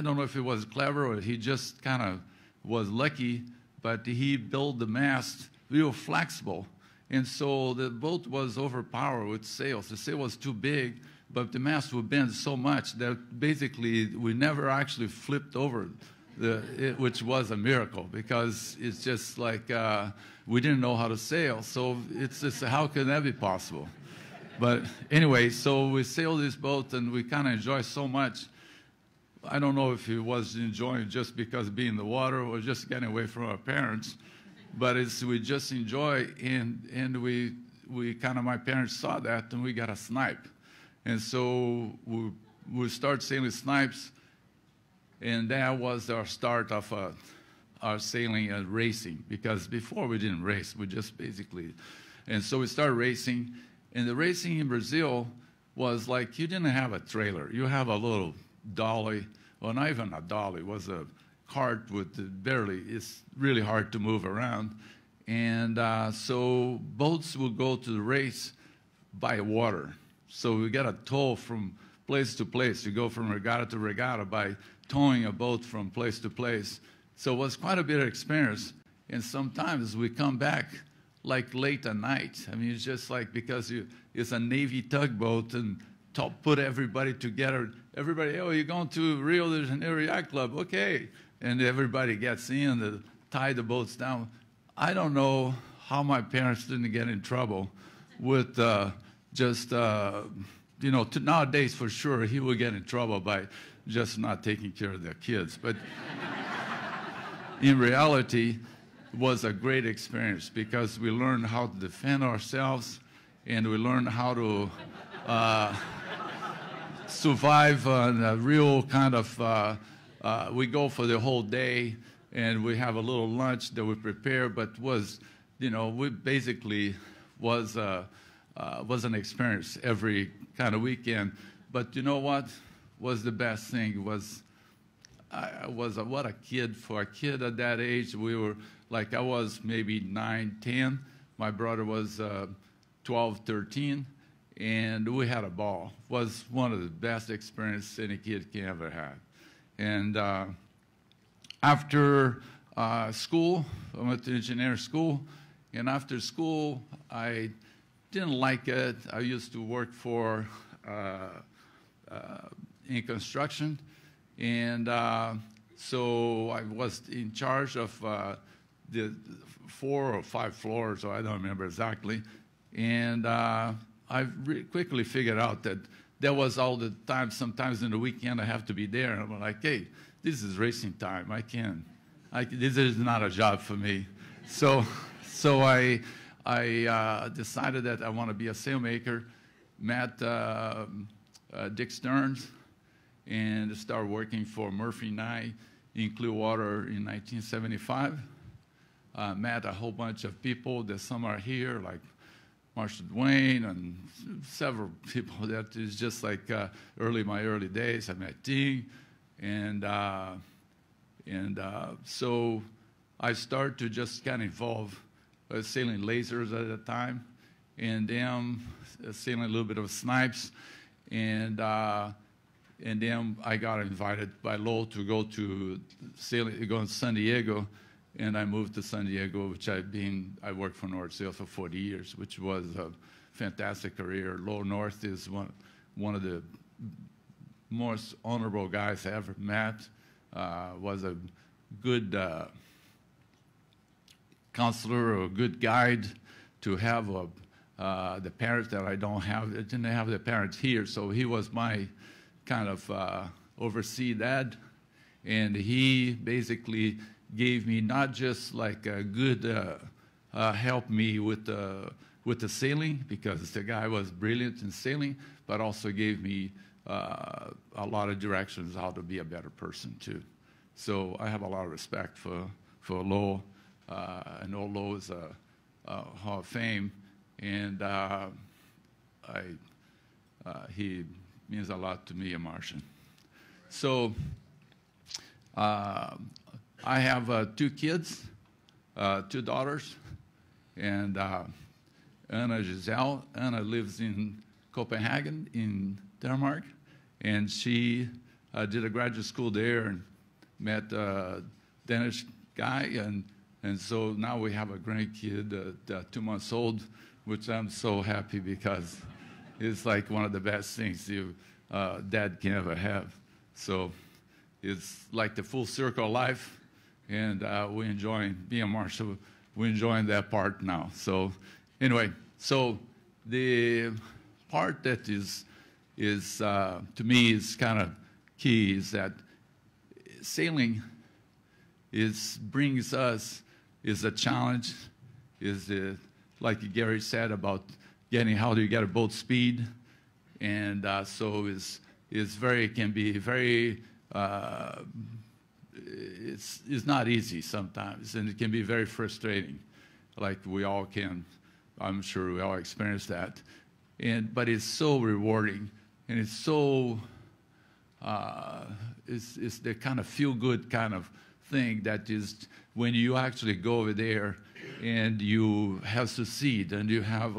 don't know if it was clever or he just kind of was lucky, but he built the mast real flexible. And so the boat was overpowered with sails. The sail was too big, but the mast would bend so much that basically we never actually flipped over, which was a miracle, because it's just like we didn't know how to sail. So it's just, how can that be possible? But anyway, so we sailed this boat, and we kind of enjoyed so much. I don't know if he was enjoying just because being in the water or just getting away from our parents, but we just enjoy, and we kind of, my parents saw that, and we got a snipe. And so we start sailing snipes, and that was our start of our sailing and racing, because before we didn't race, we just basically, and so we started racing, and the racing in Brazil was like, you didn't have a trailer. You have a little dolly, well, not even a dolly, it was a cart with barely, it's really hard to move around. And so boats will go to the race by water. So we get a tow from place to place. You go from regatta to regatta by towing a boat from place to place. So it was quite a bit of experience. And sometimes we come back like late at night. I mean, it's just like, because it's a Navy tugboat, and put everybody together. Everybody, oh, you're going to Rio de Janeiro Yacht Club, okay. And everybody gets in, they tie the boats down. I don't know how my parents didn't get in trouble with you know, nowadays for sure he would get in trouble by just not taking care of their kids. But in reality, it was a great experience because we learned how to defend ourselves, and we learned how to survive on a real kind of, we go for the whole day, and we have a little lunch that we prepare, but was, you know, we basically was an experience every kind of weekend. But you know what was the best thing was, what a kid, for a kid at that age, we were, like, I was maybe 9, 10, my brother was 12, 13, and we had a ball. It was one of the best experiences any kid can ever have. And after school, I went to engineering school, and after school, I didn't like it. I used to work for in construction, and so I was in charge of the 4 or 5 floors, so I don't remember exactly. And I quickly figured out that there was all the time, sometimes in the weekend I have to be there, and I'm like, hey, this is racing time. I can't. This is not a job for me. So I decided that I want to be a sailmaker, met Dick Stearns, and started working for Murphy and I in Clearwater in 1975. Met a whole bunch of people that some are here, like Marshall Dwayne and several people that is just like my early days. I met Ting, and so I started to just get involved sailing lasers at the time, and then sailing a little bit of snipes, and then I got invited by Lowell to go to San Diego, and I moved to San Diego, which I worked for North Sail for 40 years, which was a fantastic career. Lowell North is one of the most honorable guys I ever met. Was a good counselor or a good guide to have the parents that I didn't have the parents here, so he was my kind of oversee dad, and he basically gave me not just like a good help me with the sailing, because the guy was brilliant in sailing, but also gave me a lot of directions how to be a better person too. So I have a lot of respect for Lowell. I know Lowell is a Hall of Fame, and he means a lot to me, a Martian. So I have 2 kids, 2 daughters, and Anna Giselle. Anna lives in Copenhagen in Denmark, and she did a graduate school there and met a Danish guy, and so now we have a grandkid, 2 months old, which I'm so happy because it's like one of the best things dad can ever have. So it's like the full circle of life, and we're enjoying being a Marshal. We're enjoying that part now. So anyway, so the part that is to me is kind of key is that sailing brings us is a challenge, like Gary said about how do you get a boat speed, and so it can be very, it's not easy sometimes, and it can be very frustrating, like we all can, I'm sure we all experience that, but it's so rewarding, and it's so, it's the kind of feel-good kind of thing that is when you actually go over there and you have succeed and you have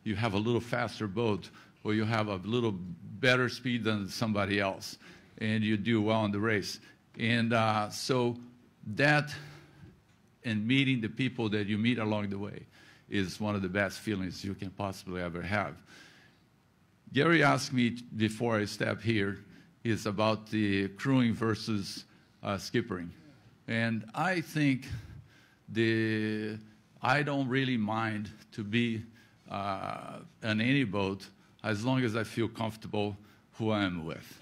you have a little faster boat or you have a little better speed than somebody else and you do well in the race. And so that and meeting the people that you meet along the way is one of the best feelings you can possibly ever have. Gary asked me before I step here is about the crewing versus skippering. And I think I don't really mind to be on any boat as long as I feel comfortable who I am with.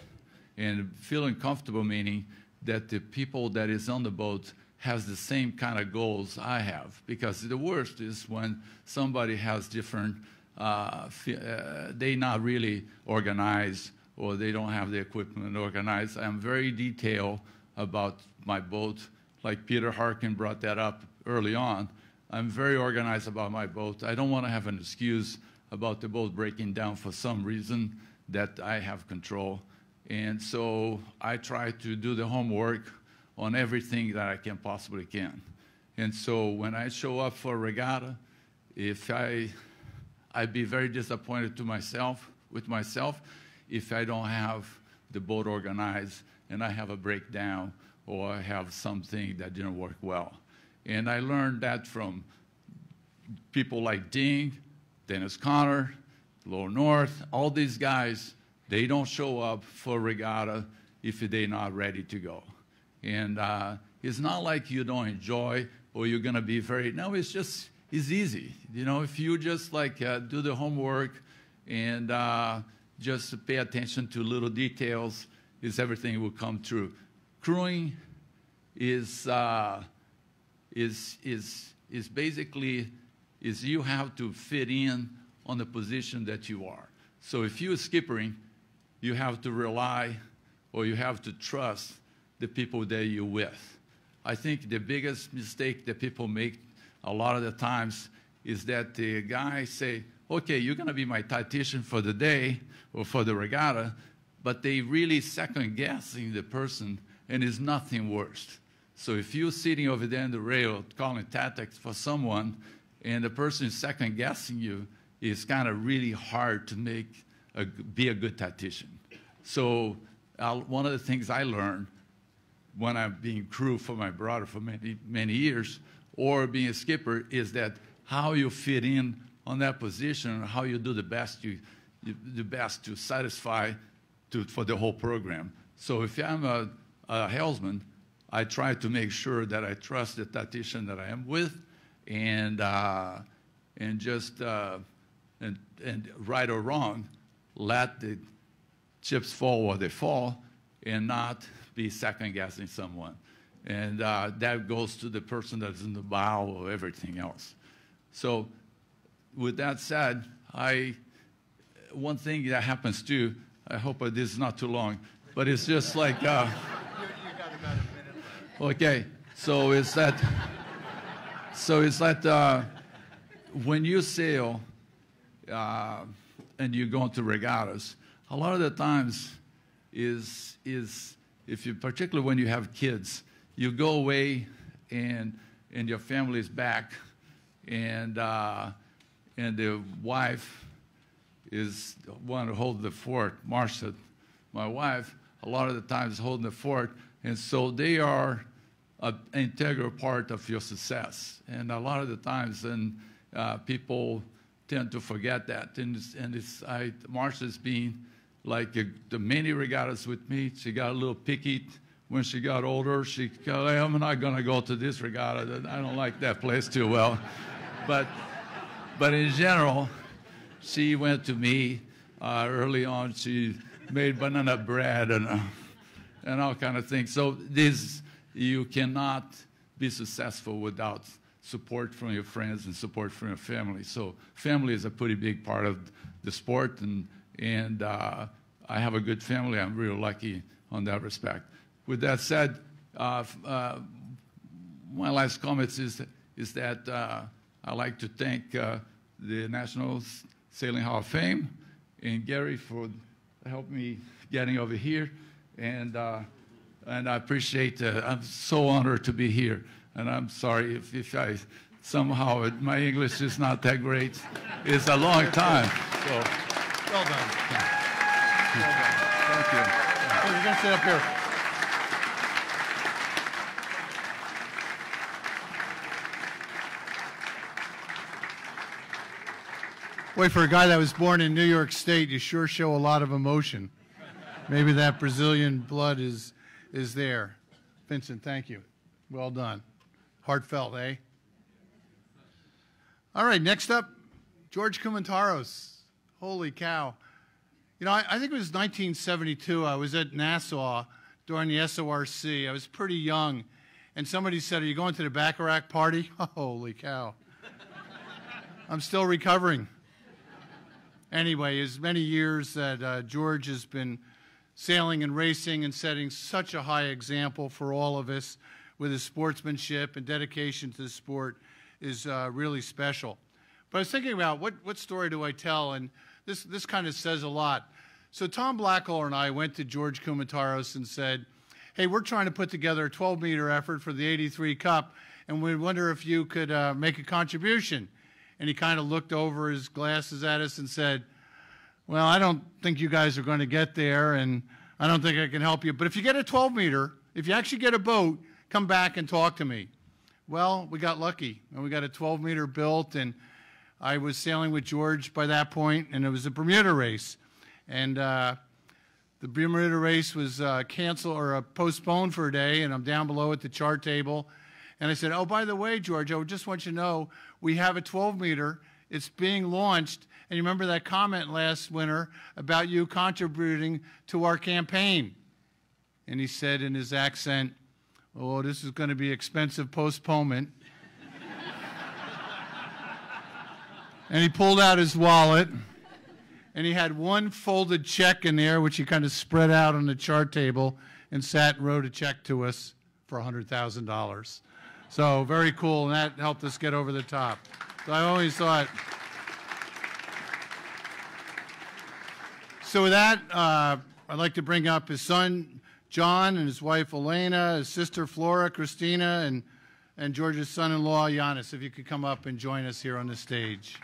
And feeling comfortable meaning that the people that is on the boat has the same kind of goals I have. Because the worst is when somebody has different, they not really organized or they don't have the equipment organized. I'm very detailed about my boat. Like Peter Harkin brought that up early on. I'm very organized about my boat. I don't want to have an excuse about the boat breaking down for some reason that I have control. And so I try to do the homework on everything that I can possibly can. And so when I show up for a regatta, I'd be very disappointed with myself if I don't have the boat organized and I have a breakdown or I have something that didn't work well. And I learned that from people like Ding, Dennis Conner, Lower North, all these guys, they don't show up for regatta if they're not ready to go. And it's not like you don't enjoy or you're going to be no, it's easy. You know, if you just do the homework and just pay attention to little details, everything will come true. Crewing is basically you have to fit in on the position that you are. So if you're skippering, you have to rely or you have to trust the people that you're with. I think the biggest mistake that people make a lot of the times is that the guy say, okay, you're going to be my tactician for the day or for the regatta, but they really second-guessing the person, and it's nothing worse. So if you're sitting over there in the rail calling tactics for someone, and the person is second-guessing you, it's kind of really hard to be a good tactician. So one of the things I learned when I'm being crew for my brother for many, many years, or being a skipper, is that how you fit in on that position, how you do the best to satisfy for the whole program. So if I'm a helmsman, I try to make sure that I trust the tactician that I am with, and just right or wrong, let the chips fall where they fall, and not be second-guessing someone. And that goes to the person that's in the bow or everything else. So with that said, one thing that happens too, I hope this is not too long, but it's just like, you got about a minute left. Okay, so it's that when you sail and you go into regattas, a lot of the times is if you, particularly when you have kids, you go away and your family is back, and the wife is the one who holds the fort. Marcia, my wife, a lot of the times holding the fort, and so they are an integral part of your success. And a lot of the times, people tend to forget that. Marcia's been like the many regattas with me. She got a little picky when she got older. She goes, I'm not going to go to this regatta. I don't like that place too well. But in general, she went to me early on. She made banana bread and all kind of things. So this, you cannot be successful without support from your friends and support from your family. So family is a pretty big part of the sport, and I have a good family. I'm real lucky on that respect. With that said, my last comments is that I'd like to thank the National Sailing Hall of Fame and Gary for helping me getting over here, and I appreciate. I'm so honored to be here, and I'm sorry if I somehow my English is not that great. It's a long time. So Well done. Well done. Thank you. Oh, you're going to sit up here. Boy, for a guy that was born in New York State, you sure show a lot of emotion. Maybe that Brazilian blood is there. Vincent, thank you. Well done. Heartfelt, eh? All right, next up, George Koumentaros. Holy cow. You know, I think it was 1972. I was at Nassau during the SORC. I was pretty young, and somebody said, "Are you going to the Baccarat party?" Holy cow. I'm still recovering. Anyway, as many years that George has been sailing and racing and setting such a high example for all of us with his sportsmanship and dedication to the sport is really special. But I was thinking about what story do I tell, and this kind of says a lot. So Tom Blackhall and I went to George Koumentaros and said, "Hey, we're trying to put together a 12-meter effort for the '83 Cup, and we wonder if you could make a contribution." And he kind of looked over his glasses at us and said, "Well, I don't think you guys are going to get there, and I don't think I can help you. But if you get a 12-meter, if you actually get a boat, come back and talk to me." Well, we got lucky, and we got a 12-meter built, and I was sailing with George by that point, and it was a Bermuda race. And the Bermuda race was canceled or postponed for a day, and I'm down below at the chart table. And I said, "Oh, by the way, George, I just want you to know we have a 12-meter. It's being launched. And you remember that comment last winter about you contributing to our campaign?" And he said in his accent, "Oh, this is going to be expensive postponement." And he pulled out his wallet, and he had one folded check in there, which he kind of spread out on the chart table, and sat and wrote a check to us for $100,000. So very cool, and that helped us get over the top. So I always thought. So with that, I'd like to bring up his son, John, and his wife, Elena, his sister, Flora, Christina, and George's son-in-law, Giannis, if you could come up and join us here on the stage.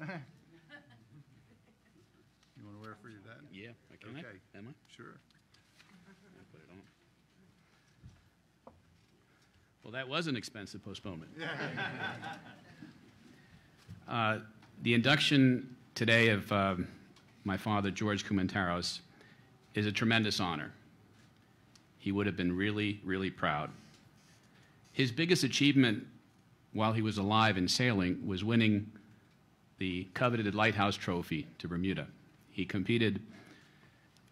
You want to wear it for your dad? Yeah, I can. Okay. Am I? Sure. I'll put it on. Well, that was an expensive postponement. The induction today of my father, George Koumentaros, is a tremendous honor. He would have been really, really proud. His biggest achievement while he was alive in sailing was winning the coveted Lighthouse Trophy to Bermuda. He competed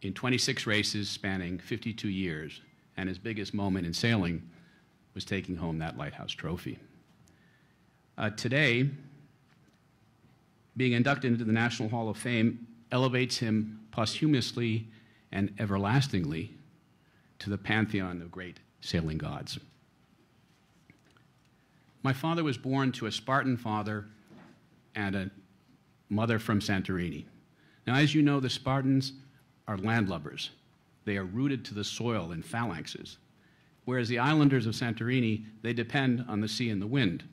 in 26 races spanning 52 years, and his biggest moment in sailing was taking home that Lighthouse Trophy. Today, being inducted into the National Hall of Fame elevates him posthumously and everlastingly to the pantheon of great sailing gods. My father was born to a Spartan father and a mother from Santorini. Now, as you know, the Spartans are landlubbers. They are rooted to the soil in phalanxes. Whereas the islanders of Santorini, they depend on the sea and the wind.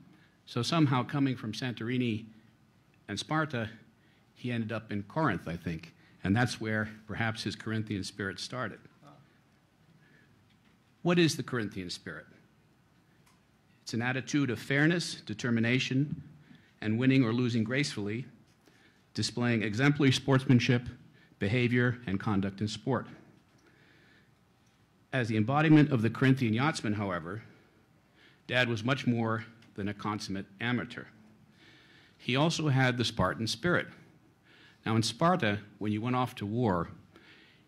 So somehow coming from Santorini and Sparta, he ended up in Corinth, I think. And that's where perhaps his Corinthian spirit started. What is the Corinthian spirit? It's an attitude of fairness, determination, and winning or losing gracefully, displaying exemplary sportsmanship, behavior, and conduct in sport. As the embodiment of the Corinthian yachtsman, however, Dad was much more than a consummate amateur. He also had the Spartan spirit. Now in Sparta, when you went off to war,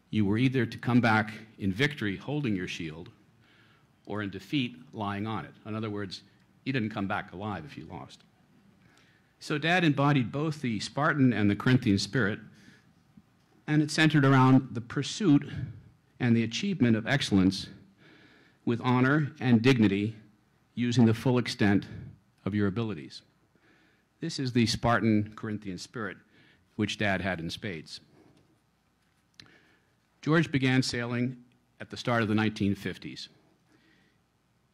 you were either to come back in victory holding your shield or in defeat lying on it. In other words, you didn't come back alive if you lost. So Dad embodied both the Spartan and the Corinthian spirit, and it centered around the pursuit and the achievement of excellence with honor and dignity using the full extent of your abilities. This is the Spartan Corinthian spirit which Dad had in spades. George began sailing at the start of the 1950s.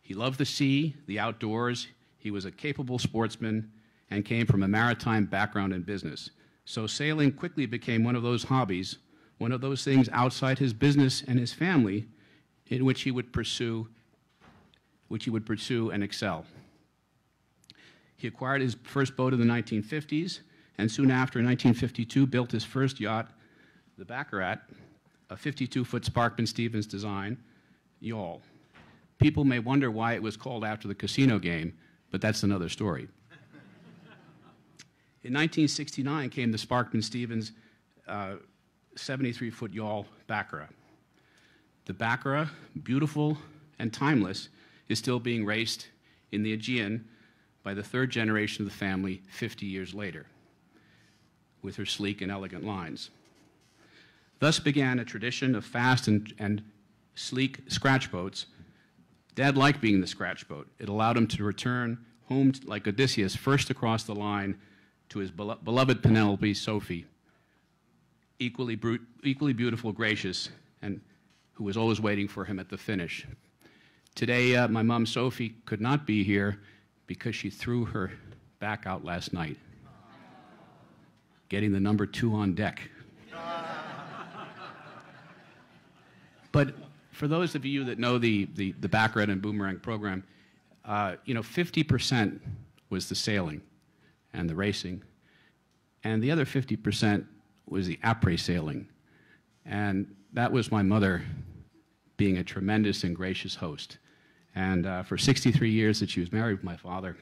He loved the sea, the outdoors. He was a capable sportsman and came from a maritime background in business. So sailing quickly became one of those hobbies, one of those things outside his business and his family in which he would pursue and excel. He acquired his first boat in the 1950s, and soon after, in 1952, built his first yacht, the Baccarat, a 52-foot Sparkman-Stevens design yawl. People may wonder why it was called after the casino game, but that's another story. In 1969 came the Sparkman-Stevens 73-foot yawl Baccarat. The Baccarat, beautiful and timeless, is still being raced in the Aegean by the third generation of the family 50 years later, with her sleek and elegant lines. Thus began a tradition of fast and sleek scratch boats. Dad liked being the scratch boat. It allowed him to return home like Odysseus, first across the line to his beloved Penelope, Sophie, equally beautiful, gracious, and who was always waiting for him at the finish. Today, my mom, Sophie, could not be here because she threw her back out last night, getting the number 2 on deck. But for those of you that know the Baccarat and Boomerang program, 50% was the sailing and the racing, and the other 50% was the après sailing. And that was my mother being a tremendous and gracious host. And for 63 years that she was married with my father,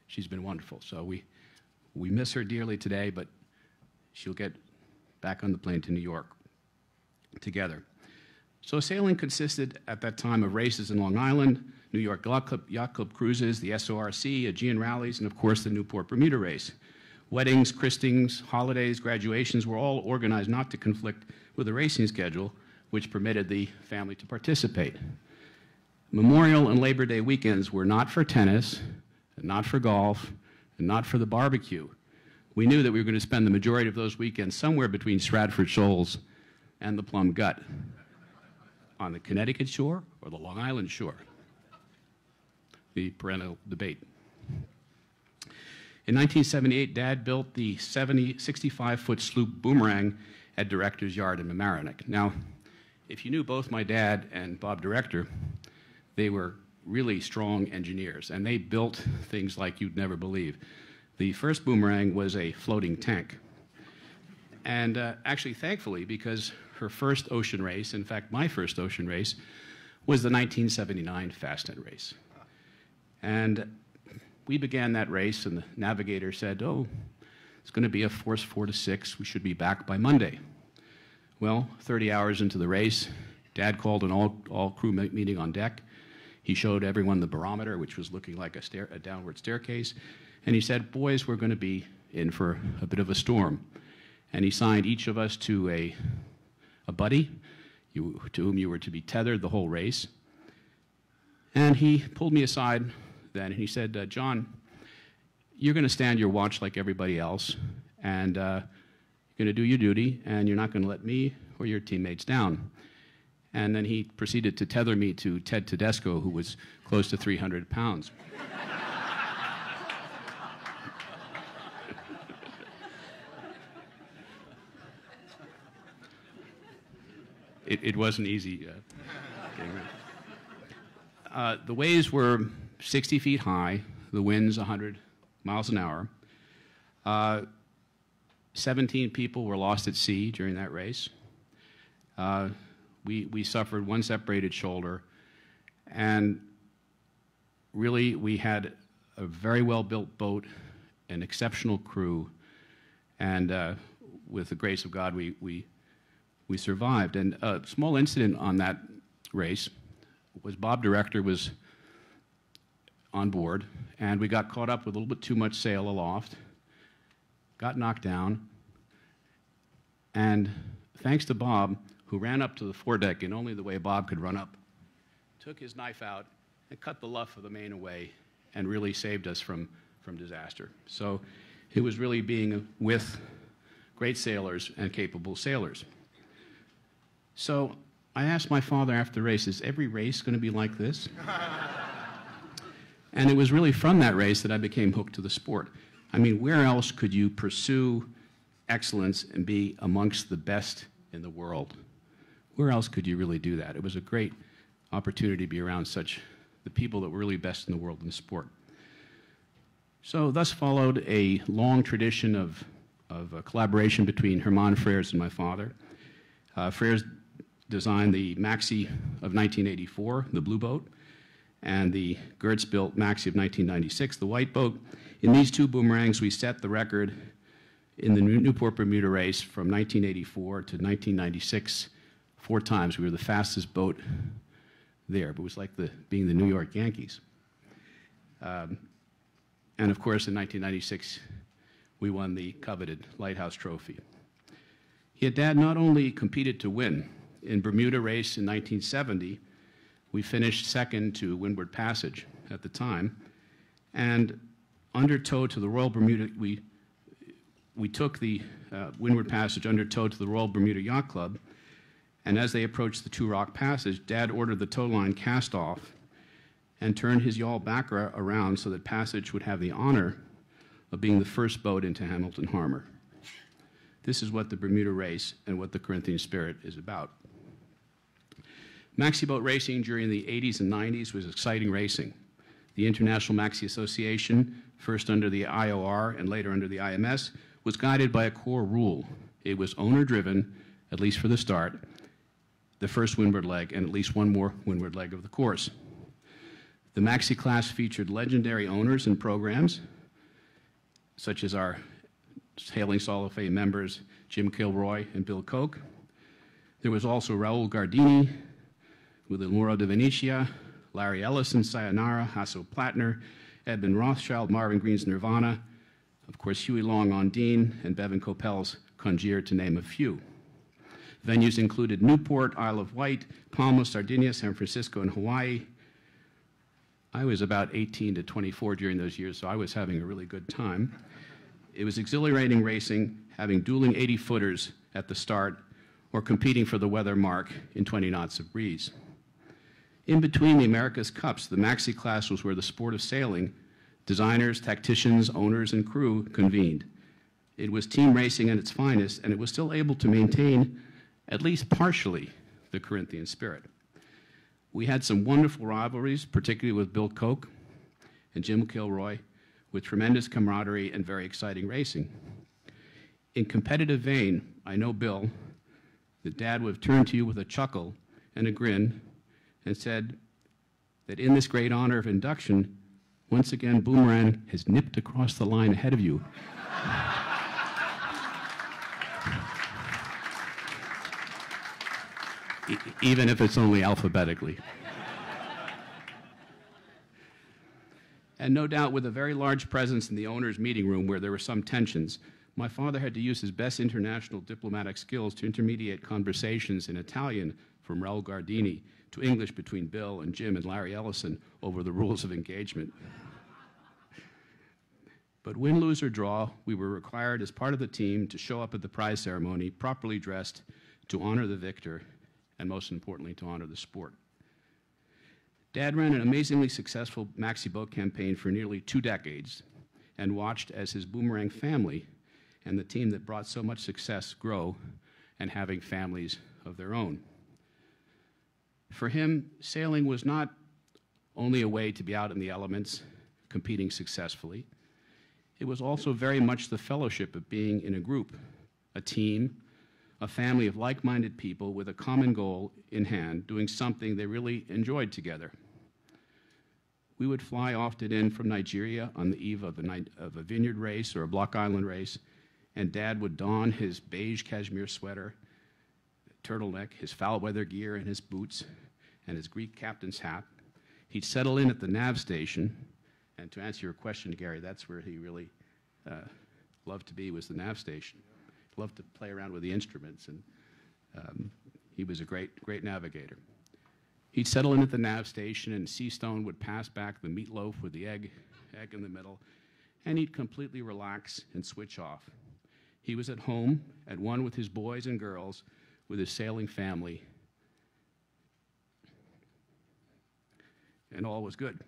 she's been wonderful. So we miss her dearly today, but she'll get back on the plane to New York together. So sailing consisted at that time of races in Long Island, New York Yacht Club cruises, the SORC, Aegean rallies, and of course the Newport Bermuda race. Weddings, christenings, holidays, graduations were all organized not to conflict with the racing schedule, which permitted the family to participate. Memorial and Labor Day weekends were not for tennis, and not for golf, and not for the barbecue. We knew that we were going to spend the majority of those weekends somewhere between Stratford Shoals and the Plum Gut, on the Connecticut shore or the Long Island shore. The perennial debate. In 1978, Dad built the 65-foot sloop Boomerang at Director's Yard in Mamaroneck. Now, if you knew both my dad and Bob Director, they were really strong engineers, and they built things like you'd never believe. The first Boomerang was a floating tank. And actually, thankfully, because her first ocean race, in fact, my first ocean race, was the 1979 Fastnet race. And we began that race, and the navigator said, "Oh, it's going to be a force 4 to 6. We should be back by Monday." Well, 30 hours into the race, Dad called an all-crew meeting on deck. He showed everyone the barometer, which was looking like a downward staircase. And he said, "Boys, we're going to be in for a bit of a storm." And he signed each of us to a buddy to whom you were to be tethered the whole race. And he pulled me aside then, and he said, "John, you're going to stand your watch like everybody else, and you're going to do your duty, and you're not going to let me or your teammates down. And then he proceeded to tether me to Ted Tedesco, who was close to 300 pounds. It wasn't easy getting rid. The waves were 60 feet high, the winds 100 miles an hour. 17 people were lost at sea during that race. We suffered one separated shoulder, and really we had a very well-built boat, an exceptional crew, and with the grace of God, we survived. And a small incident on that race was Bob Director was on board, and we got caught up with a little bit too much sail aloft, got knocked down, and thanks to Bob, who ran up to the foredeck in only the way Bob could run up, took his knife out and cut the luff of the main away and really saved us from disaster. So it was really being with great sailors and capable sailors. So I asked my father after the race, is every race going to be like this? And it was really from that race that I became hooked to the sport. I mean, where else could you pursue excellence and be amongst the best in the world? Where else could you really do that? It was a great opportunity to be around the people that were really best in the world in sport. So thus followed a long tradition of collaboration between Herman Freres and my father. Freres designed the Maxi of 1984, the blue boat, and the Gertz-built Maxi of 1996, the white boat. In these two boomerangs, we set the record in the Newport Bermuda race from 1984 to 1996, 4 times. We were the fastest boat there, but it was like being the New York Yankees. And of course, in 1996, we won the coveted Lighthouse Trophy. Yet Dad not only competed to win. In Bermuda race in 1970, we finished second to Windward Passage at the time, and undertowed to the Royal Bermuda, we took the Windward Passage undertowed to the Royal Bermuda Yacht Club, and as they approached the Two Rock Passage, Dad ordered the tow line cast off and turned his yawl back around so that Passage would have the honor of being the first boat into Hamilton Harbor. This is what the Bermuda race and what the Corinthian spirit is about. Maxi boat racing during the 80s and 90s was exciting racing. The International Maxi Association, first under the IOR and later under the IMS, was guided by a core rule. It was owner-driven, at least for the start, the first windward leg and at least one more windward leg of the course. The Maxi class featured legendary owners and programs, such as our Sailing Hall of Fame members, Jim Kilroy and Bill Koch. There was also Raul Gardini with Il Muro de Venetia, Larry Ellison, Sayonara, Hasso Plattner, Edmund Rothschild, Marvin Green's Nirvana, of course Huey Long on Dean, and Bevan Coppell's Congier, to name a few. Venues included Newport, Isle of Wight, Palma, Sardinia, San Francisco, and Hawaii. I was about 18 to 24 during those years, so I was having a really good time. It was exhilarating racing, having dueling 80-footers at the start, or competing for the weather mark in 20 knots of breeze. In between the America's Cups, the Maxi class was where the sport of sailing, designers, tacticians, owners, and crew convened. It was team racing at its finest, and it was still able to maintain, at least partially, the Corinthian spirit. We had some wonderful rivalries, particularly with Bill Koch and Jim Kilroy, with tremendous camaraderie and very exciting racing. In competitive vein, I know, Bill, that Dad would have turned to you with a chuckle and a grin and said that in this great honor of induction, once again, Boomerang has nipped across the line ahead of you. Even if it's only alphabetically. And no doubt with a very large presence in the owner's meeting room where there were some tensions, my father had to use his best international diplomatic skills to intermediate conversations in Italian from Raul Gardini to English between Bill and Jim and Larry Ellison over the rules of engagement. But win, lose, or draw, we were required as part of the team to show up at the prize ceremony properly dressed to honor the victor and, most importantly, to honor the sport. Dad ran an amazingly successful maxi boat campaign for nearly 2 decades and watched as his Boomerang family and the team that brought so much success grow and having families of their own. For him, sailing was not only a way to be out in the elements, competing successfully. It was also very much the fellowship of being in a group, a team, a family of like-minded people with a common goal in hand, doing something they really enjoyed together. We would fly often in from Nigeria on the eve of a vineyard race or a Block Island race, and Dad would don his beige cashmere sweater, turtleneck, his foul weather gear, and his boots, and his Greek captain's hat. He'd settle in at the nav station, and to answer your question, Gary, that's where he really loved to be, was the nav station. He loved to play around with the instruments, and he was a great navigator. He'd settle in at the nav station, and Seastone would pass back the meatloaf with the egg in the middle, and he'd completely relax and switch off. He was at home, at one with his boys and girls, with his sailing family, and all was good.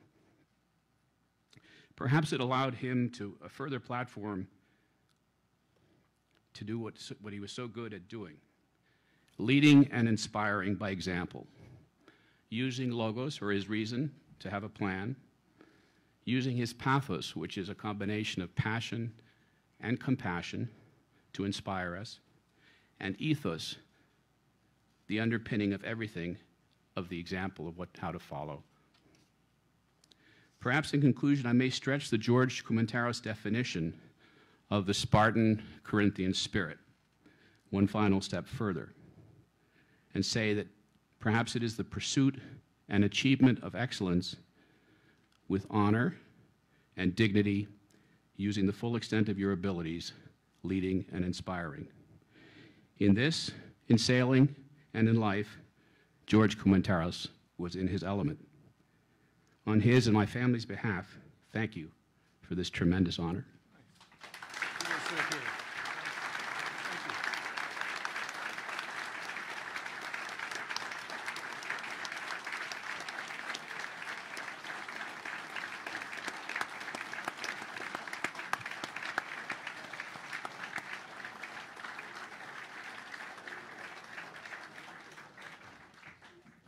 Perhaps it allowed him to a further platform to do what he was so good at doing, leading and inspiring by example, using logos or his reason to have a plan, using his pathos, which is a combination of passion and compassion, to inspire us, and ethos, the underpinning of everything, of the example of how to follow. Perhaps in conclusion, I may stretch the George Kumantaros definition of the Spartan Corinthian spirit one final step further and say that perhaps it is the pursuit and achievement of excellence with honor and dignity, using the full extent of your abilities, leading and inspiring. In this, in sailing, and in life, George Kumantaros was in his element. On his and my family's behalf, thank you for this tremendous honor.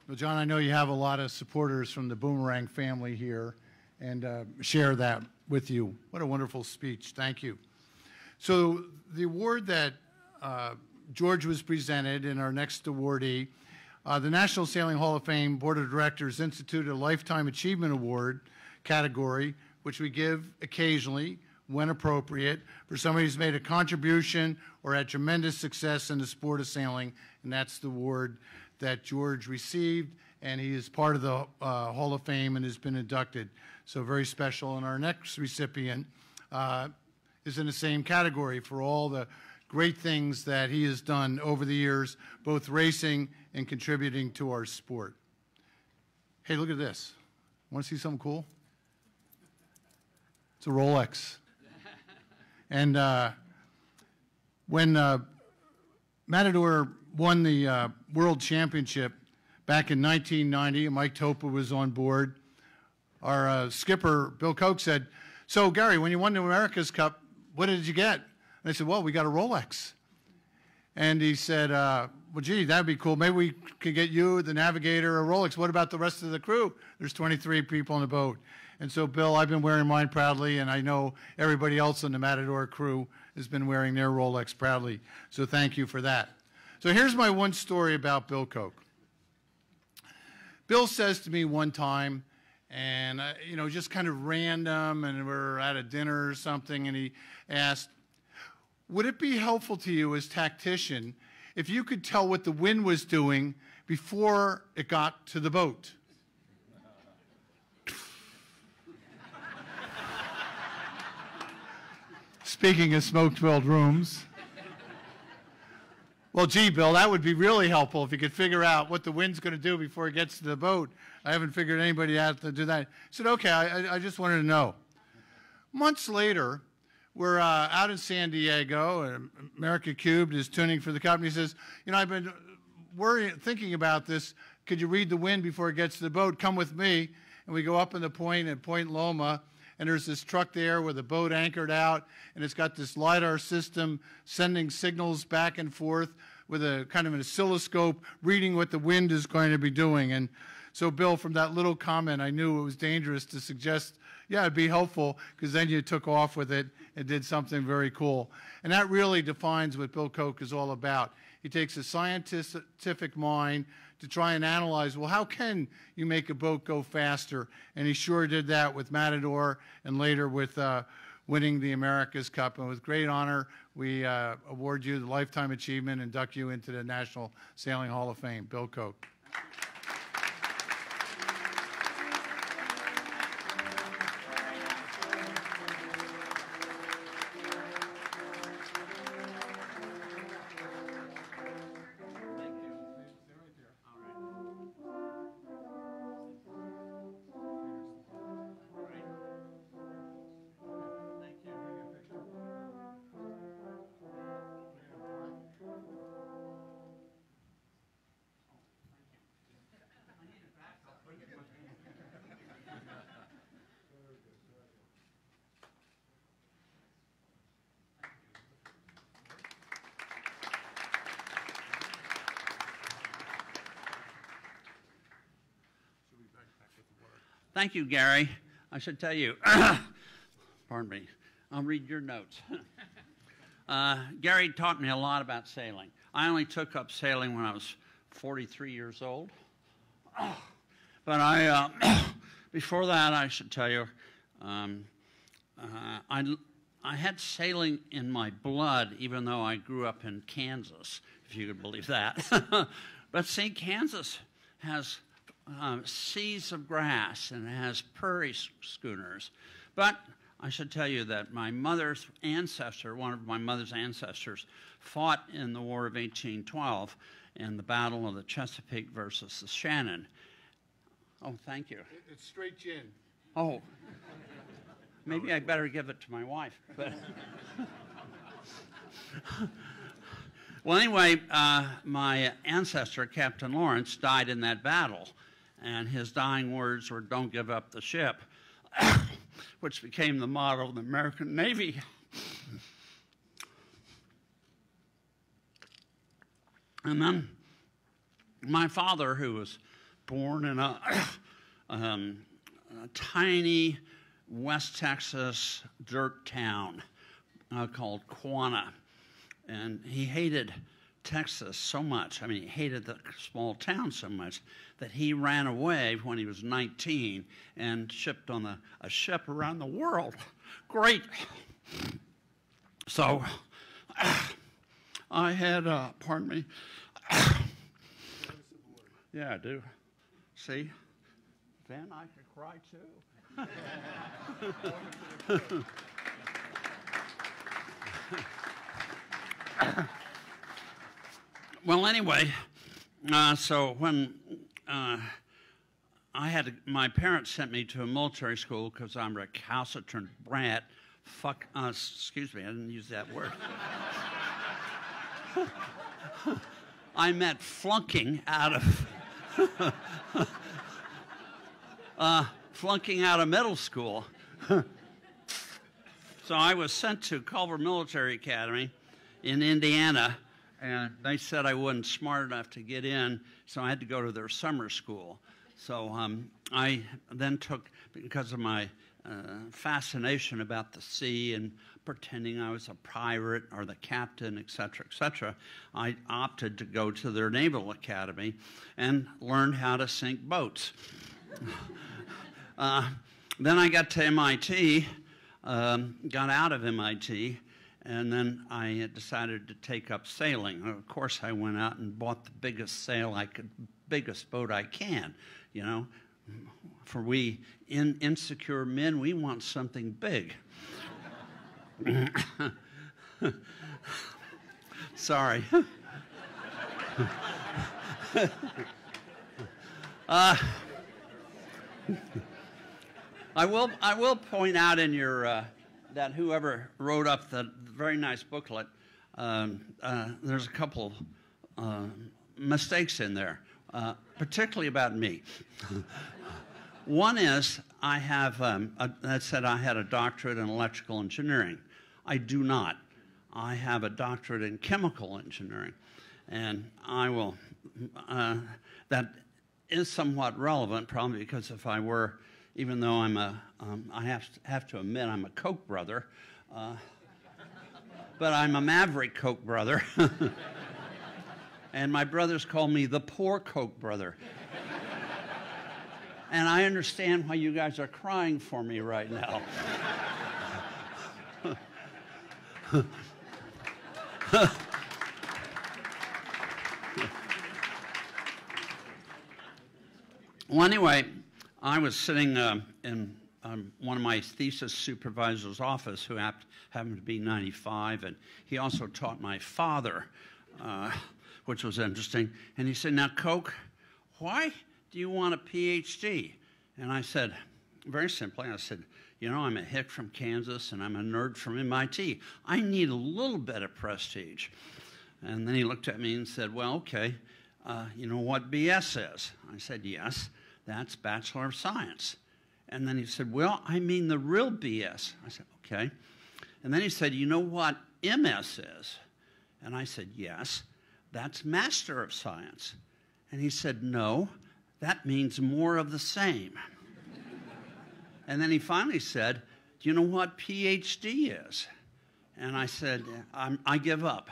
Well, John, I know you have a lot of supporters from the Boomerang family here, and share that with you. What a wonderful speech. Thank you. So the award that George was presented, and our next awardee, the National Sailing Hall of Fame Board of Directors instituted a Lifetime Achievement Award category, which we give occasionally, when appropriate, for somebody who's made a contribution or had tremendous success in the sport of sailing, and that's the award that George received, and he is part of the Hall of Fame and has been inducted. So very special. And our next recipient is in the same category for all the great things that he has done over the years, both racing and contributing to our sport. Hey, look at this. Want to see something cool? It's a Rolex. And when Matador won the World Championship back in 1990, and Mike Topa was on board, our skipper, Bill Koch, said, "So, Gary, when you won the America's Cup, what did you get?" And I said, "Well, we got a Rolex." And he said, "Well, gee, that'd be cool. Maybe we could get you, the navigator, a Rolex. What about the rest of the crew? There's 23 people on the boat." And so, Bill, I've been wearing mine proudly, and I know everybody else on the Matador crew has been wearing their Rolex proudly. So thank you for that. So here's my one story about Bill Koch. Bill says to me one time, and you know, just kind of random, and we're at a dinner or something, and he asked, "Would it be helpful to you as tactician if you could tell what the wind was doing before it got to the boat?" Speaking of smoke-filled rooms. Well, gee, Bill, that would be really helpful if you could figure out what the wind's going to do before it gets to the boat. I haven't figured anybody out to do that. I said, okay, I just wanted to know. Months later, we're out in San Diego, and America Cubed is tuning for the company. He says, you know, I've been thinking about this. Could you read the wind before it gets to the boat? Come with me. And we go up in the point at Point Loma, and there's this truck there with a boat anchored out, and it's got this LiDAR system sending signals back and forth with a kind of an oscilloscope reading what the wind is going to be doing. And so, Bill, from that little comment, I knew it was dangerous to suggest, yeah, it'd be helpful, because then you took off with it and did something very cool. And that really defines what Bill Koch is all about. He takes a scientific mind to try and analyze, well, how can you make a boat go faster? And he sure did that with Matador and later with winning the America's Cup. And with great honor, we award you the Lifetime Achievement and induct you into the National Sailing Hall of Fame. Bill Koch. Thank you, Gary. I should tell you, pardon me, I'll read your notes. Gary taught me a lot about sailing. I only took up sailing when I was 43 years old. But before that, I should tell you, I had sailing in my blood, even though I grew up in Kansas, if you could believe that. But see, Kansas has seas of grass, and it has prairie schooners. But I should tell you that my mother's ancestor, one of my mother's ancestors, fought in the War of 1812 in the Battle of the Chesapeake versus the Shannon. Oh, thank you. It's straight gin. Oh, maybe I better give it to my wife. But well, anyway, my ancestor, Captain Lawrence, died in that battle. And his dying words were, "Don't give up the ship," which became the motto of the American Navy. And then my father, who was born in a tiny West Texas dirt town called Quanah, and he hated Texas so much, I mean, he hated the small town so much, that he ran away when he was 19 and shipped on a ship around the world. Great. So I had, pardon me. Yeah, I do. See? Then I could cry too. Well, anyway, so when my parents sent me to a military school because I'm a recalcitrant brat. Excuse me, I didn't use that word. I meant flunking out of middle school. So I was sent to Culver Military Academy in Indiana. And they said I wasn't smart enough to get in, so I had to go to their summer school. So I then took, because of my fascination about the sea and pretending I was a pirate or the captain, et cetera, I opted to go to their naval academy and learn how to sink boats. Then I got to MIT, got out of MIT, and then I decided to take up sailing. Of course, I went out and bought the biggest biggest boat I can, you know. For we insecure men, we want something big. Sorry. I will point out in your that whoever wrote up the very nice booklet, there's a couple mistakes in there, particularly about me. One is I have, that said I had a doctorate in electrical engineering. I do not. I have a doctorate in chemical engineering. And I will, that is somewhat relevant, probably because if I were, even though I'm I have to admit I'm a Koch brother, but I'm a maverick Koch brother. And my brothers call me the poor Koch brother. And I understand why you guys are crying for me right now. Well, anyway, I was sitting in one of my thesis supervisor's office, who happened to be 95, and he also taught my father, which was interesting. And he said, "Now, Koch, why do you want a PhD?" And I said, very simply, I said, "You know, I'm a hick from Kansas, and I'm a nerd from MIT. I need a little bit of prestige." And then he looked at me and said, "Well, okay, you know what BS is?" I said, "Yes, that's Bachelor of Science." And then he said, "Well, I mean the real BS." I said, "Okay." And then he said, "You know what MS is?" And I said, "Yes, that's Master of Science." And he said, "No, that means more of the same." And then he finally said, "Do you know what PhD is?" And I said, I give up."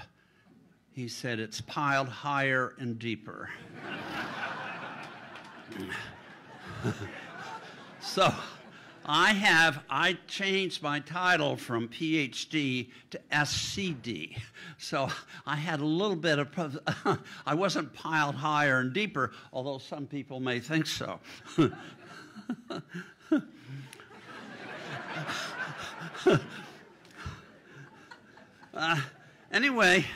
He said, "It's piled higher and deeper." So I changed my title from PhD to SCD. So I had a little bit of, I wasn't piled higher and deeper, although some people may think so. Anyway,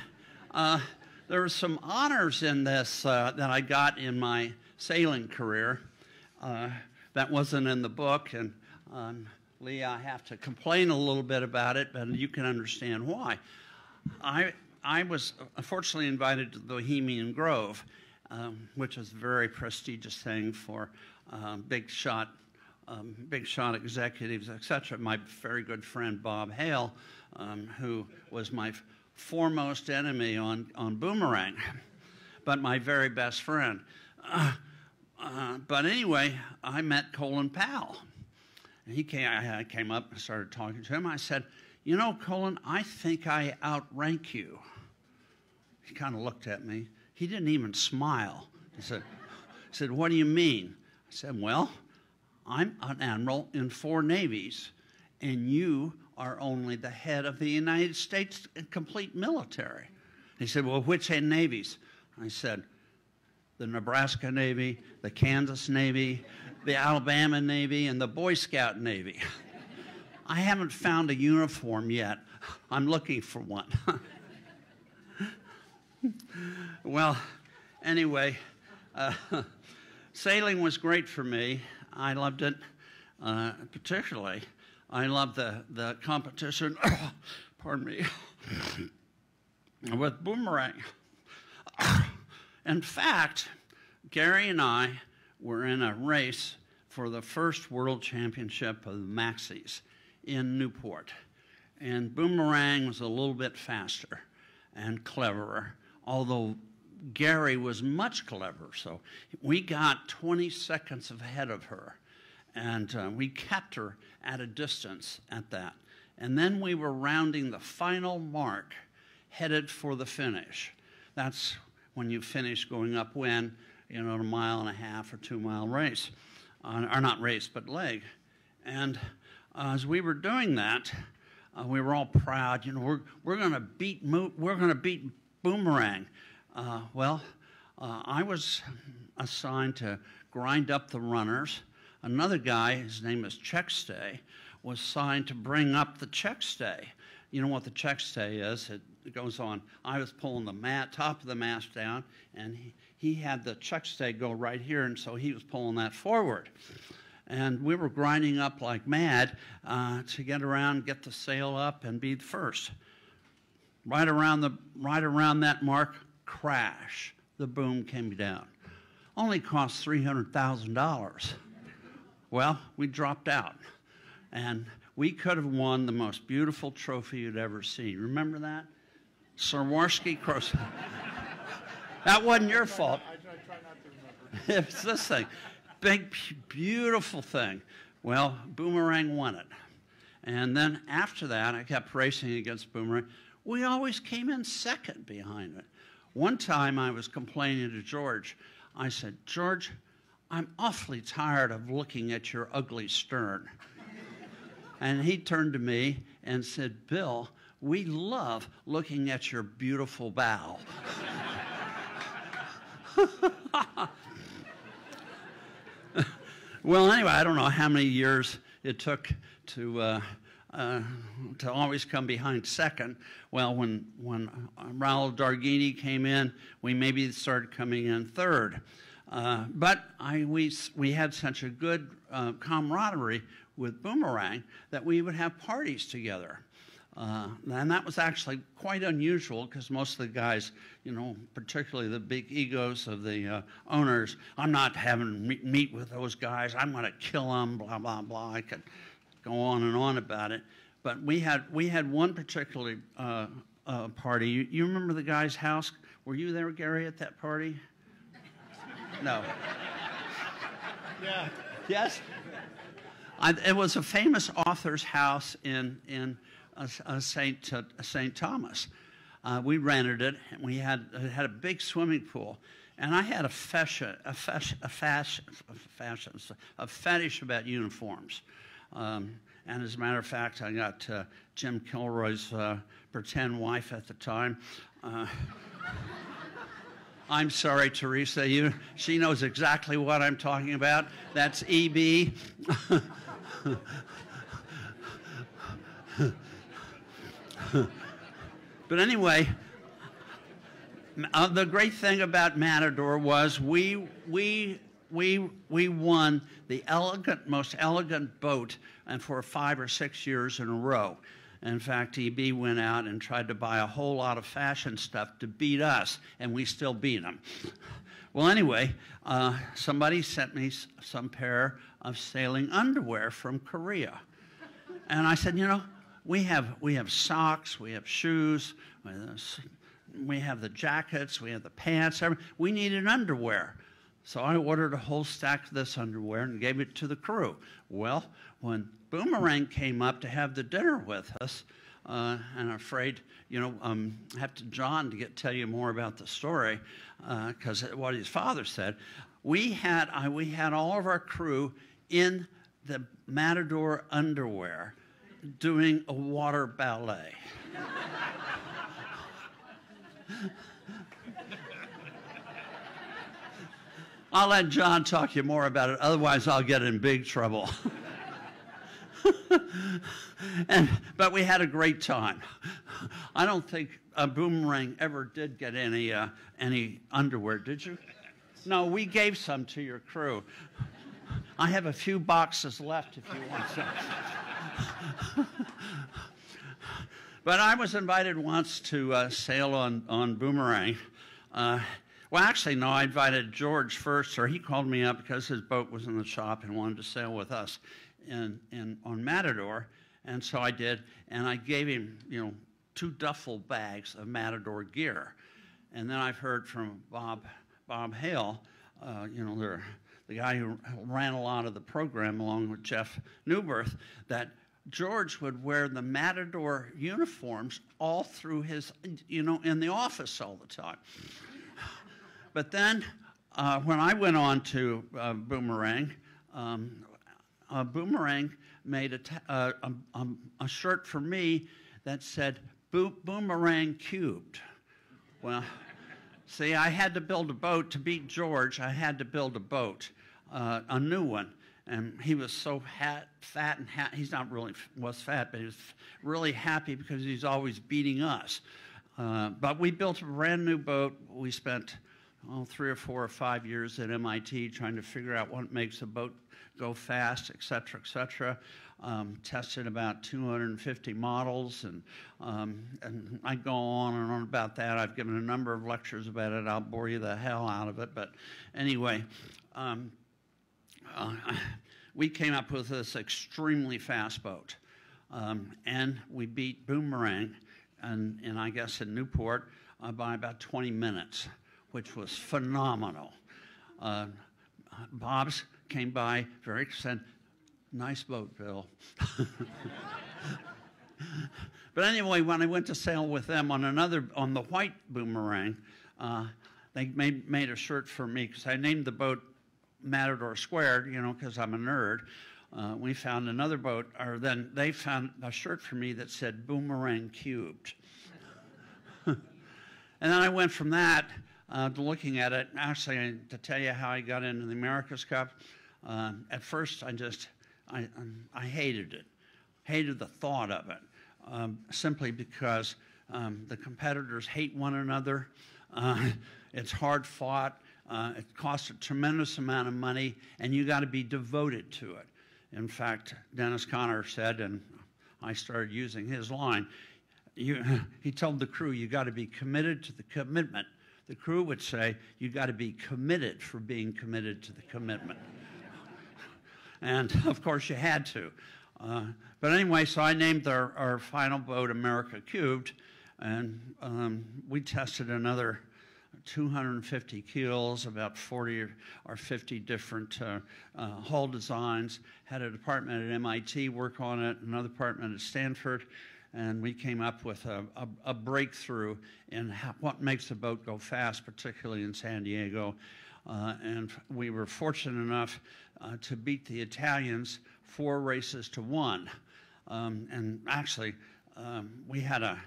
there were some honors in this that I got in my sailing career. That wasn't in the book, and Lee, I have to complain a little bit about it, but you can understand why. I was unfortunately invited to the Bohemian Grove, which is a very prestigious thing for big shot executives, etc. My very good friend Bob Hale, who was my foremost enemy on Boomerang, but my very best friend. But anyway, I met Colin Powell. And I came up and started talking to him. I said, "You know, Colin, I think I outrank you." He kind of looked at me. He didn't even smile. He said, "What do you mean?" I said, "Well, I'm an admiral in 4 navies, and you are only the head of the United States complete military." He said, "Well, which navies?" I said, "The Nebraska Navy, the Kansas Navy, the Alabama Navy, and the Boy Scout Navy. I haven't found a uniform yet. I'm looking for one." Well, anyway, sailing was great for me. I loved it, particularly. I loved the competition, pardon me, with Boomerang. In fact, Gary and I were in a race for the first World Championship of the Maxis in Newport. And Boomerang was a little bit faster and cleverer, although Gary was much cleverer. So we got 20 seconds ahead of her, and we kept her at a distance at that. And then we were rounding the final mark, headed for the finish. That's when you finish going upwind, you know, a 1.5 or 2 mile race, or not race, but leg. And as we were doing that, we were all proud. You know, we're going to beat Boomerang. I was assigned to grind up the runners. Another guy, his name is Checkstay, was assigned to bring up the checkstay. You know what the checkstay is? It goes on. I was pulling the top of the mast down, and he had the checkstay go right here, and so he was pulling that forward. And we were grinding up like mad to get around, get the sail up, and be first. Right around that mark, crash. The boom came down. Only cost $300,000. Well, we dropped out. And we could have won the most beautiful trophy you'd ever seen. Remember that? Swarovski Cross. That wasn't your fault. I try not to remember. It's this thing. Big, beautiful thing. Well, Boomerang won it. And then after that, I kept racing against Boomerang. We always came in second behind it. One time I was complaining to George. I said, George, I'm awfully tired of looking at your ugly stern. And he turned to me and said, Bill, we love looking at your beautiful bow. Well, anyway, I don't know how many years it took to always come behind second. Well, when Raul Darghini came in, we maybe started coming in third. But we had such a good camaraderie with Boomerang that we would have parties together. And that was actually quite unusual because most of the guys, you know, particularly the big egos of the owners, I'm not having meet with those guys. I'm going to kill them, blah, blah, blah. I could go on and on about it. But we had one particular party. You remember the guy's house? Were you there, Gary, at that party? No. Yeah. Yes? It was a famous author's house in St. Thomas. We rented it, and we had a big swimming pool. And I had a fetish about uniforms. And as a matter of fact, I got Jim Kilroy's pretend wife at the time. I'm sorry, Teresa. She knows exactly what I'm talking about. That's EB. But anyway, the great thing about Matador was we won the most elegant boat, and for 5 or 6 years in a row. In fact, EB went out and tried to buy a whole lot of fashion stuff to beat us, and we still beat them. Well, anyway, somebody sent me some pair of sailing underwear from Korea. And I said, you know, we have socks, we have shoes, we have the jackets, we have the pants, we needed underwear. So I ordered a whole stack of this underwear and gave it to the crew. Well, when Boomerang came up to have the dinner with us, and I'm afraid, you know, I have to John to tell you more about the story, because what his father said. We had all of our crew in the Matador underwear doing a water ballet. I'll let John talk to you more about it, otherwise I'll get in big trouble. But we had a great time. I don't think Boomerang ever did get any underwear, did you? No, we gave some to your crew. I have a few boxes left if you want some. But I was invited once to sail on Boomerang. Well, actually, no, I invited George first, or he called me up because his boat was in the shop and wanted to sail with us on Matador. And so I did, and I gave him, you know, 2 duffel bags of Matador gear. And then I've heard from Bob Hale, you know, the guy who ran a lot of the program along with Jeff Newbirth, that George would wear the Matador uniforms all through his, you know, in the office all the time. But then when I went on to Boomerang, Boomerang made a shirt for me that said Boomerang Cubed. Well, see, I had to build a boat to beat George. I had to build a boat, a new one. And he was so fat and he's not really was fat, but he was really happy because he's always beating us. But we built a brand new boat. We spent 3 or 4 or 5 years at MIT trying to figure out what makes a boat go fast, et cetera, et cetera. Tested about 250 models, and I go on and on about that. I've given a number of lectures about it. I'll bore you the hell out of it. But anyway, we came up with this extremely fast boat. And we beat Boomerang, and I guess in Newport, by about 20 minutes, which was phenomenal. Bob's came by, said, "Nice boat, Bill." But anyway, when I went to sail with them on the white Boomerang, they made a shirt for me because I named the boat Matador Squared, you know, because I'm a nerd. We found another boat, or then they found a shirt for me that said Boomerang Cubed. And then I went from that to looking at it. Actually, to tell you how I got into the America's Cup, at first I hated it, hated the thought of it, simply because the competitors hate one another. It's hard fought. It costs a tremendous amount of money, and you got to be devoted to it. In fact, Dennis Conner said, and I started using his line, he told the crew, you got to be committed to the commitment. The crew would say, you got to be committed for being committed to the commitment. And of course you had to. But anyway, so I named our final boat America Cubed, and we tested another 250 keels, about 40 or 50 different hull designs, had a department at MIT work on it, another department at Stanford, and we came up with a breakthrough in what makes a boat go fast, particularly in San Diego. And we were fortunate enough to beat the Italians 4 races to 1. And actually, we had a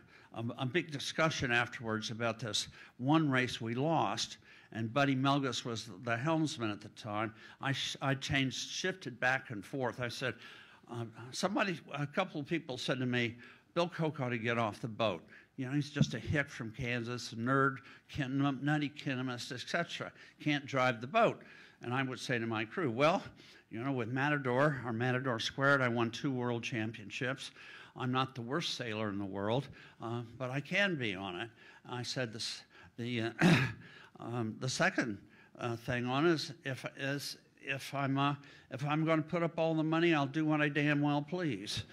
big discussion afterwards about this one race we lost, and Buddy Melgus was the helmsman at the time. I shifted back and forth. I said, a couple of people said to me, Bill Koch ought to get off the boat. You know, he's just a hick from Kansas, a nerd, nutty chemist, etc. Can't drive the boat. And I would say to my crew, well, you know, with Matador, or Matador Squared, I won 2 world championships. I'm not the worst sailor in the world, but I can be on it. I said the second thing on is if I'm going to put up all the money, I'll do what I damn well please.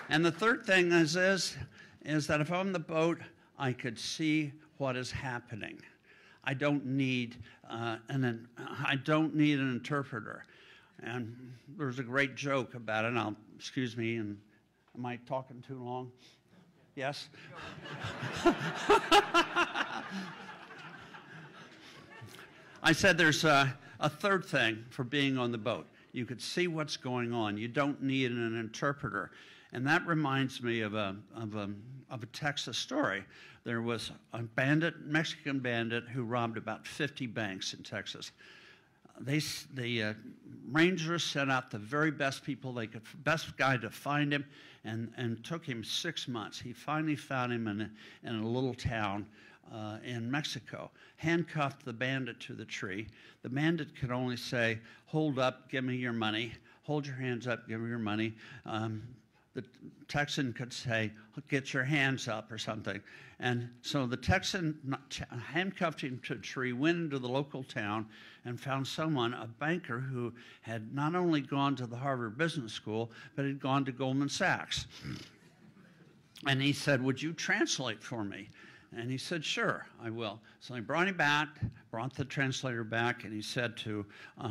And the third thing is that if I'm on the boat, I could see what is happening. I don't need an interpreter. And there's a great joke about it. Excuse me, and am I talking too long? Yes? I said there's a third thing for being on the boat. You could see what's going on. You don't need an interpreter. And that reminds me of a Texas story. There was a Mexican bandit who robbed about 50 banks in Texas. The Rangers sent out the very best people they could, best guy to find him, and took him 6 months. He finally found him in a little town in Mexico, handcuffed the bandit to the tree. The bandit could only say, hold up, give me your money. Hold your hands up, give me your money. The Texan could say, get your hands up or something. And so the Texan handcuffed him to a tree, went into the local town, and found someone, a banker, who had not only gone to the Harvard Business School, but had gone to Goldman Sachs. And he said, would you translate for me? And he said, sure, I will. So he brought him back, brought the translator back, and he said to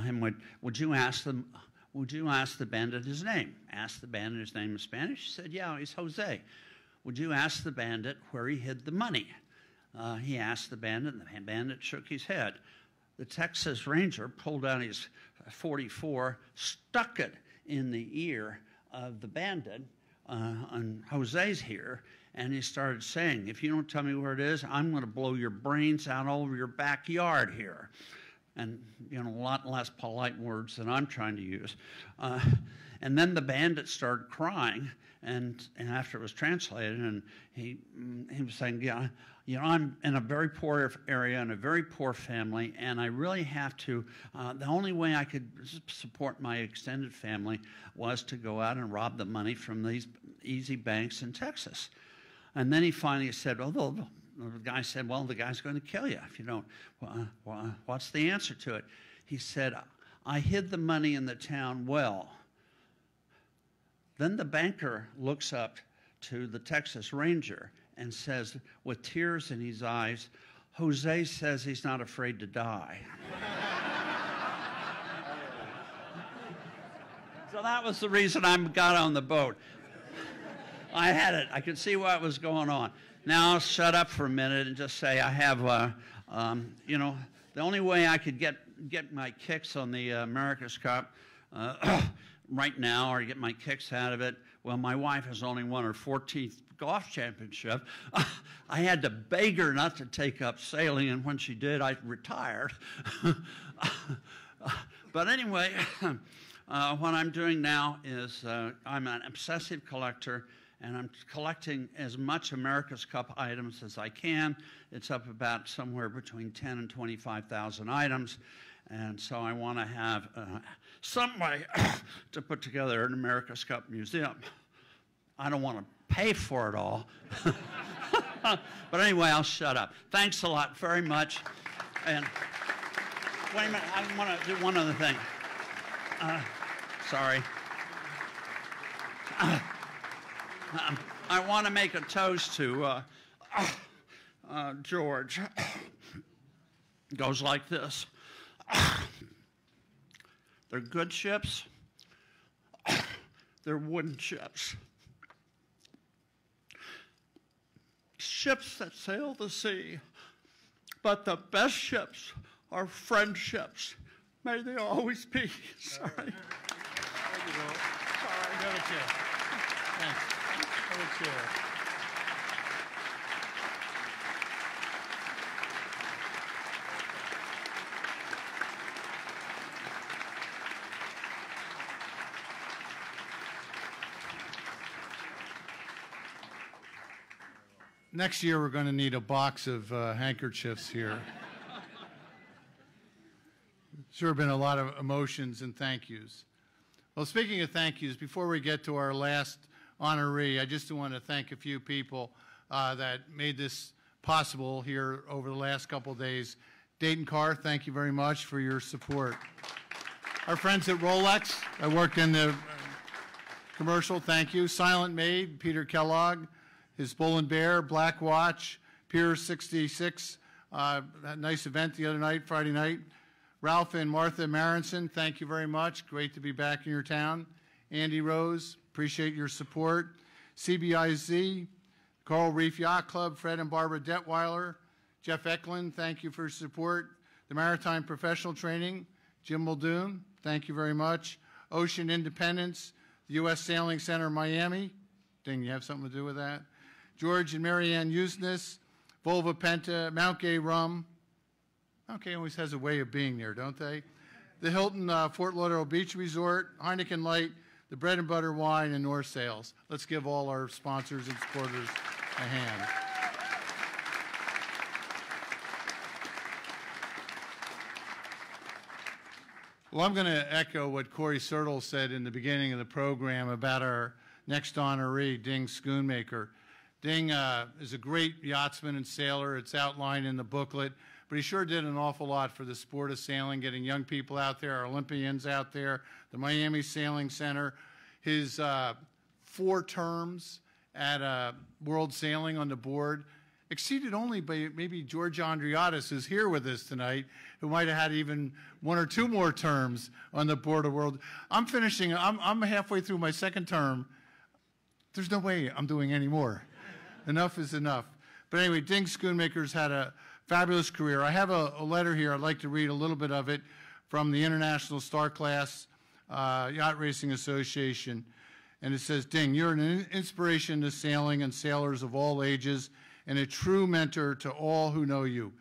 him, would you ask the bandit his name? Asked the bandit his name in Spanish. He said, yeah, he's Jose. Would you ask the bandit where he hid the money? He asked the bandit, and the bandit shook his head. The Texas Ranger pulled out his .44, stuck it in the ear of the bandit, and Jose's here, and he started saying, if you don't tell me where it is, I'm going to blow your brains out all over your backyard here. And, you know, a lot less polite words than I'm trying to use. And then the bandit started crying, And after it was translated, and he was saying, yeah, you know, I'm in a very poor area and a very poor family, and I really have to, the only way I could support my extended family was to go out and rob the money from these easy banks in Texas. And then he finally said, well, the guy said, well, the guy's going to kill you if you don't. What's the answer to it? He said, I hid the money in the town well. Then the banker looks up to the Texas Ranger and says, with tears in his eyes, Jose says he's not afraid to die. So that was the reason I got on the boat. I had it. I could see what was going on. Now I'll shut up for a minute and just say I have, you know, the only way I could get my kicks on the America's Cup right now, or get my kicks out of it, well, my wife has only won her 14th golf championship. I had to beg her not to take up sailing, and when she did, I retired. But anyway, what I'm doing now is I'm an obsessive collector, and I'm collecting as much America's Cup items as I can. It's up about somewhere between 10 and 25,000 items. And so I want to have some way to put together an America's Cup museum. I don't want to pay for it all. But anyway, I'll shut up. Thanks a lot very much. And wait a minute, I want to do one other thing. Sorry. I want to make a toast to George. It goes like this. They're good ships. They're wooden ships. Ships that sail the sea. But the best ships are friendships. May they always be. Sorry. Thank you, Will. Sorry. Go to chair. Thanks. Go to chair. Next year, we're going to need a box of handkerchiefs here. Sure been a lot of emotions and thank yous. Well, speaking of thank yous, before we get to our last honoree, I just want to thank a few people that made this possible here over the last couple of days. Dayton Carr, thank you very much for your support. Our friends at Rolex, I worked in the commercial, thank you. Silent Maid, Peter Kellogg, his Bull and Bear, Black Watch, Pier 66, that nice event the other night, Friday night. Ralph and Martha Marinson, thank you very much. Great to be back in your town. Andy Rose, appreciate your support. CBIZ, Coral Reef Yacht Club, Fred and Barbara Detweiler. Jeff Eklund, thank you for your support. The Maritime Professional Training, Jim Muldoon, thank you very much. Ocean Independence, the U.S. Sailing Center, Miami. Ding, you have something to do with that? George and Marianne Usness, Volva Penta, Mount Gay Rum. Mount Gay always has a way of being there, don't they? The Hilton Fort Lauderdale Beach Resort, Heineken Light, the Bread and Butter Wine, and North Sails. Let's give all our sponsors and supporters a hand. Well, I'm going to echo what Corey Sertle said in the beginning of the program about our next honoree, Ding Schoonmaker. Ding is a great yachtsman and sailor. It's outlined in the booklet, but he sure did an awful lot for the sport of sailing, getting young people out there, our Olympians out there, the Miami Sailing Center. His 4 terms at World Sailing on the board exceeded only by maybe George Andriatis, who's here with us tonight, who might have had even 1 or 2 more terms on the board of World. I'm halfway through my 2nd term. There's no way I'm doing any more. Enough is enough. But anyway, Ding Schoonmaker's had a fabulous career. I have a letter here. I'd like to read a little bit of it from the International Star Class Yacht Racing Association. And it says, Ding, you're an inspiration to sailing and sailors of all ages and a true mentor to all who know you.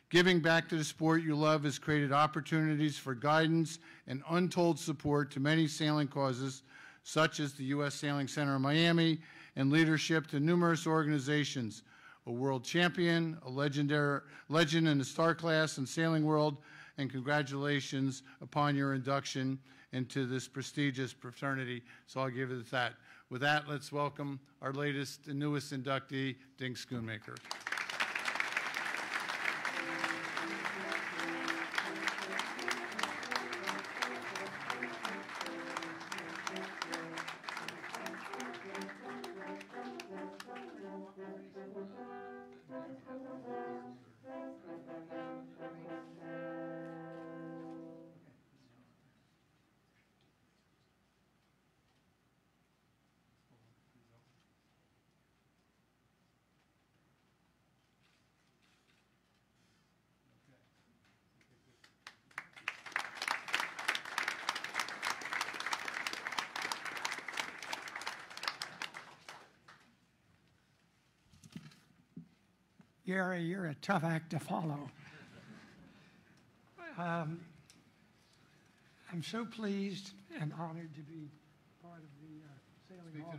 Giving back to the sport you love has created opportunities for guidance and untold support to many sailing causes, such as the U.S. Sailing Center in Miami, and leadership to numerous organizations, a world champion, a legend in the star class and sailing world, and congratulations upon your induction into this prestigious fraternity. So I'll give it that. With that, let's welcome our latest and newest inductee, Dink Schoonmaker. Gary, you're a tough act to follow. I'm so pleased and honored to be part of the Sailing Hall.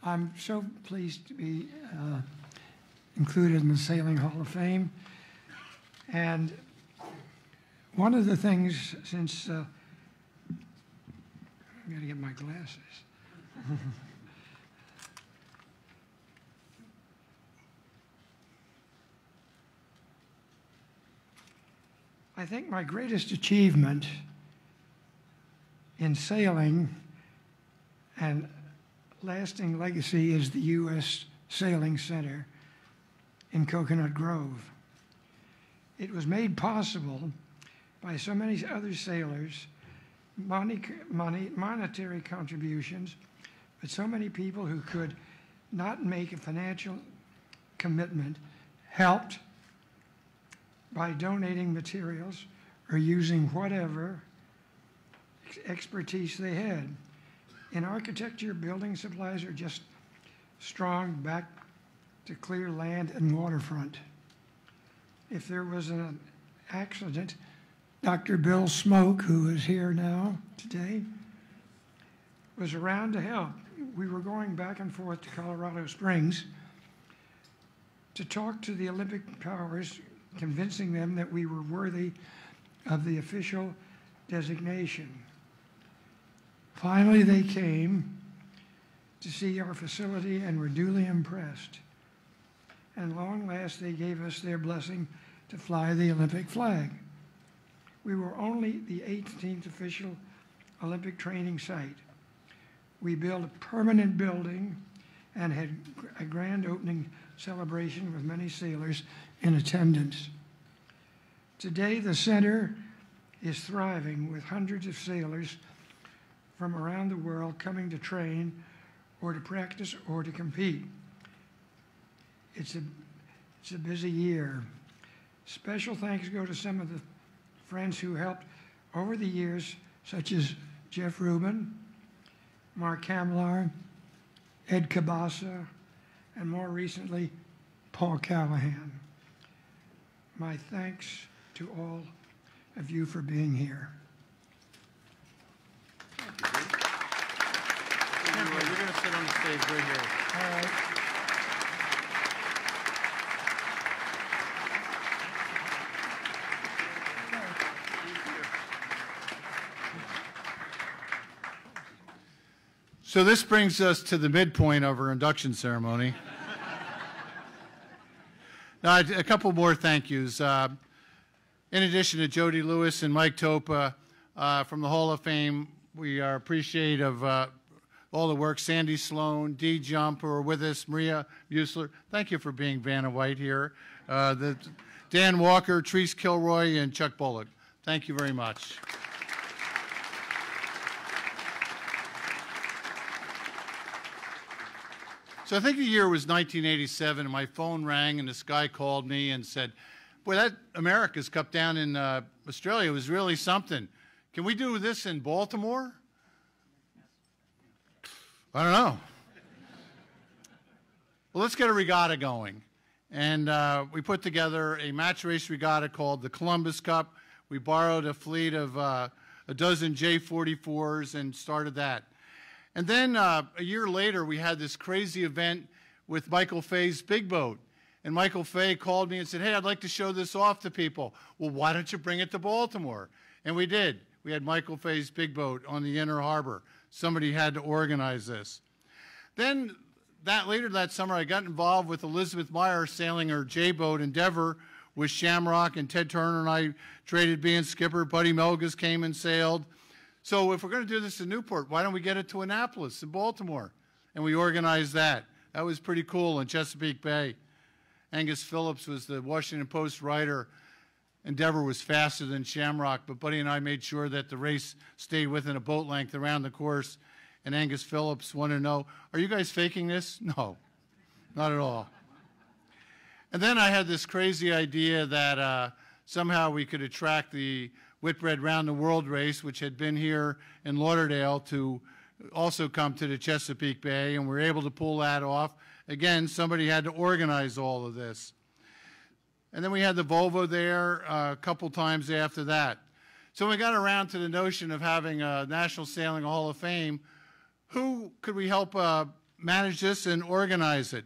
I'm so pleased to be included in the Sailing Hall of Fame. And one of the things since, I've got to get my glasses. I think my greatest achievement in sailing and lasting legacy is the U.S. Sailing Center in Coconut Grove. It was made possible by so many other sailors, monetary contributions, but so many people who could not make a financial commitment helped by donating materials or using whatever expertise they had. In architecture, building supplies are just strong back to clear land and waterfront. If there was an accident, Dr. Bill Smoke, who is here now today, was around to help. We were going back and forth to Colorado Springs to talk to the Olympic powers, convincing them that we were worthy of the official designation. Finally, they came to see our facility and were duly impressed. And long last, they gave us their blessing to fly the Olympic flag. We were only the 18th official Olympic training site. We built a permanent building and had a grand opening celebration with many sailors in attendance. Today, the center is thriving with hundreds of sailors from around the world coming to train or to practice or to compete. It's a busy year. Special thanks go to some of the friends who helped over the years, such as Jeff Rubin, Mark Hamlar, Ed Cabasa, and more recently, Paul Callahan. My thanks to all of you for being here. You're going to sit on the stage right here. All right. So this brings us to the midpoint of our induction ceremony. Now, a couple more thank yous. In addition to Jody Lewis and Mike Topa from the Hall of Fame, we are appreciative of all the work. Sandy Sloan, Dee Jump, who are with us, Maria Buesler. Thank you for being Vanna White here. Dan Walker, Treese Kilroy, and Chuck Bullock. Thank you very much. So I think the year was 1987, and my phone rang, and this guy called me and said, boy, that America's Cup down in Australia was really something. Can we do this in Baltimore? I don't know. Well, let's get a regatta going. And we put together a match race regatta called the Columbus Cup. We borrowed a fleet of a dozen J-44s and started that. And then a year later, we had this crazy event with Michael Fay's Big Boat. And Michael Fay called me and said, hey, I'd like to show this off to people. Well, why don't you bring it to Baltimore? And we did. We had Michael Fay's Big Boat on the Inner Harbor. Somebody had to organize this. Then later that summer, I got involved with Elizabeth Meyer sailing her J-boat Endeavor with Shamrock, and Ted Turner and I traded being skipper. Buddy Melgas came and sailed. So if we're going to do this in Newport, why don't we get it to Annapolis in Baltimore? And we organized that. That was pretty cool in Chesapeake Bay. Angus Phillips was the Washington Post writer. Endeavor was faster than Shamrock, but Buddy and I made sure that the race stayed within a boat length around the course. And Angus Phillips wanted to know, are you guys faking this? No, not at all. And then I had this crazy idea that somehow we could attract the Whitbread Round the World race, which had been here in Lauderdale, to also come to the Chesapeake Bay, and we were able to pull that off. Again, somebody had to organize all of this. And then we had the Volvo there a couple times after that. So we got around to the notion of having a National Sailing Hall of Fame. Who could we help manage this and organize it?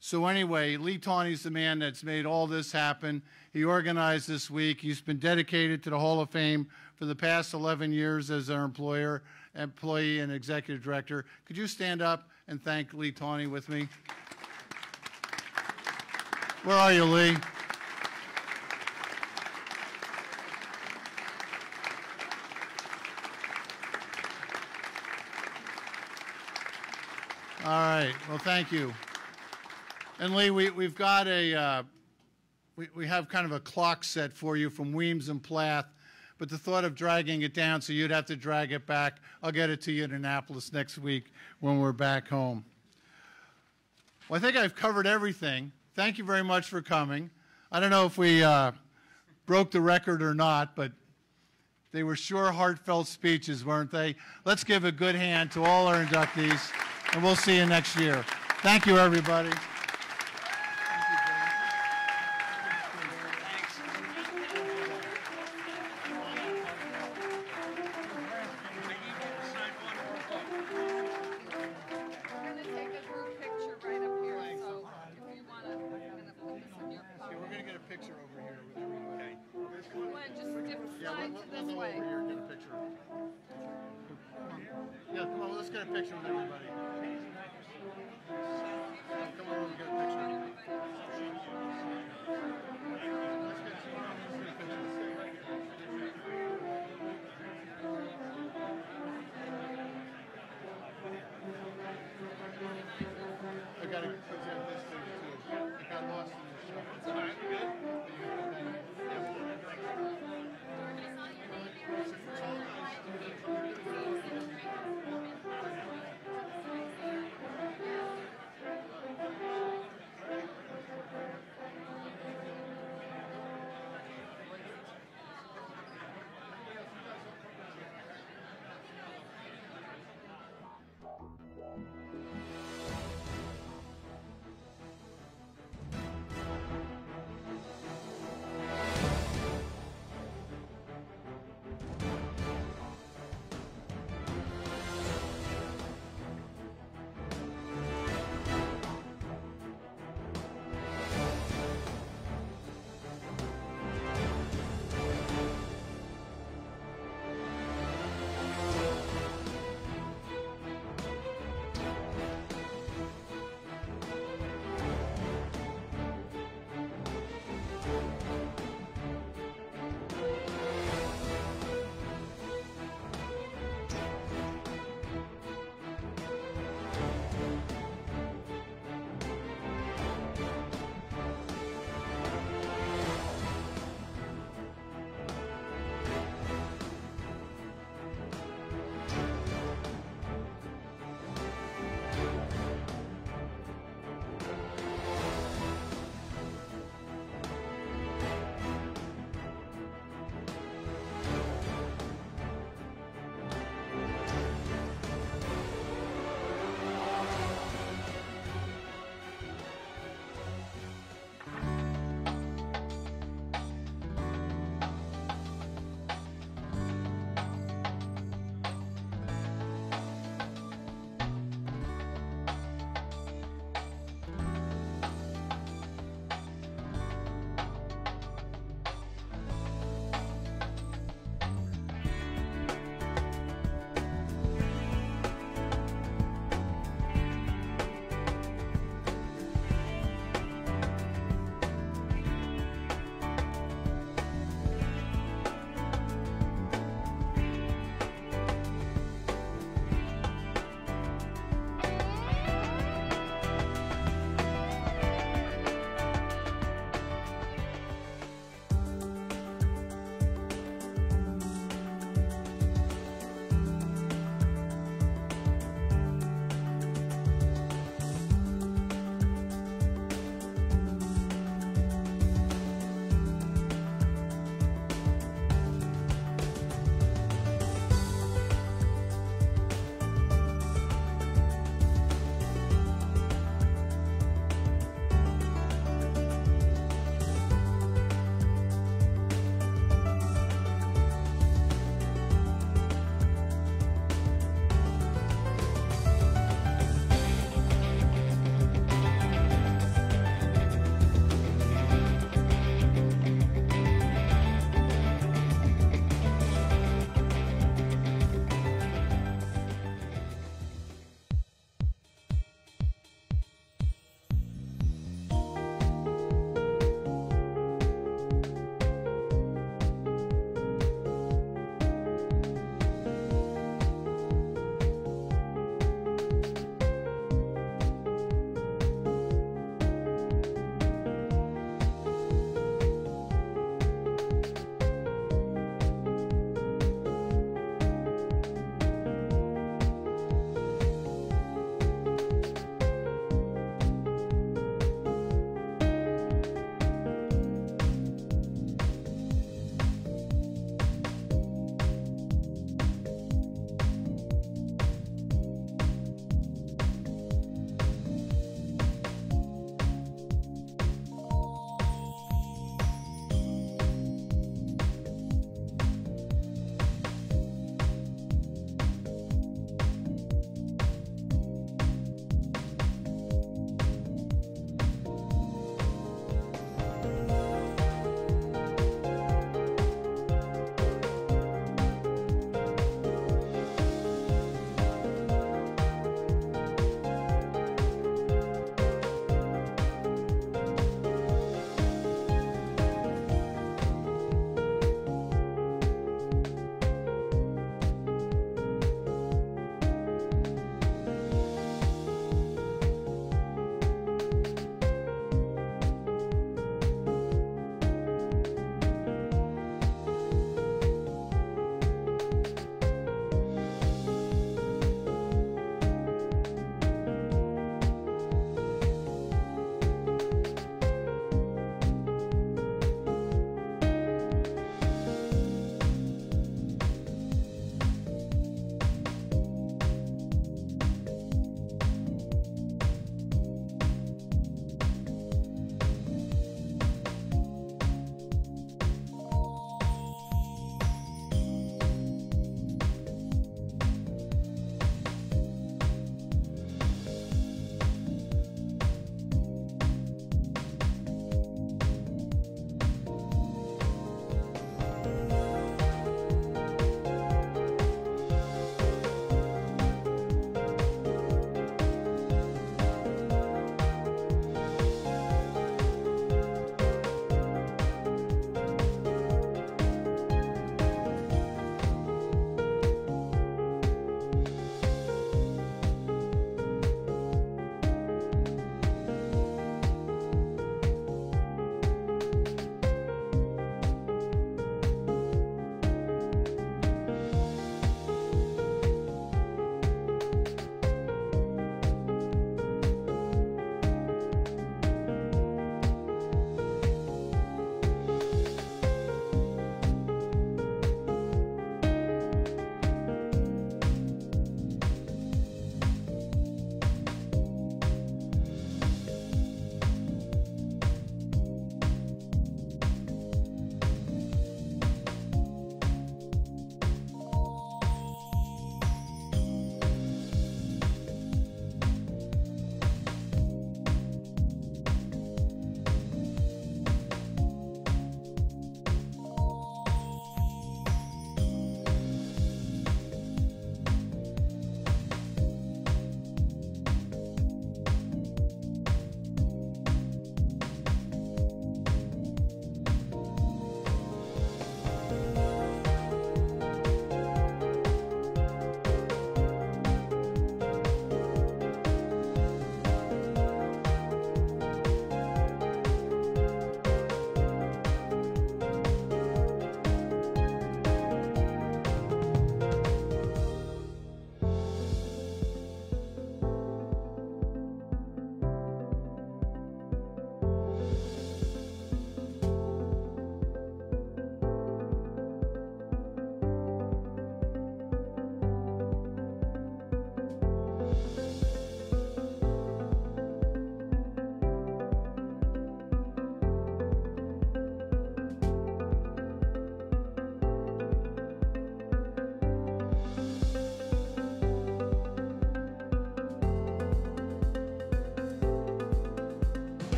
So anyway, Lee Tawney's the man that's made all this happen. He organized this week. He's been dedicated to the Hall of Fame for the past 11 years as our employee and executive director. Could you stand up and thank Lee Tawney with me? Where are you, Lee? All right. Well, thank you. And Lee, we've got we have kind of a clock set for you from Weems and Plath, but the thought of dragging it down so you'd have to drag it back, I'll get it to you in Annapolis next week when we're back home. Well, I think I've covered everything. Thank you very much for coming. I don't know if we broke the record or not, but they were sure heartfelt speeches, weren't they? Let's give a good hand to all our inductees, and we'll see you next year. Thank you, everybody. I got to present this.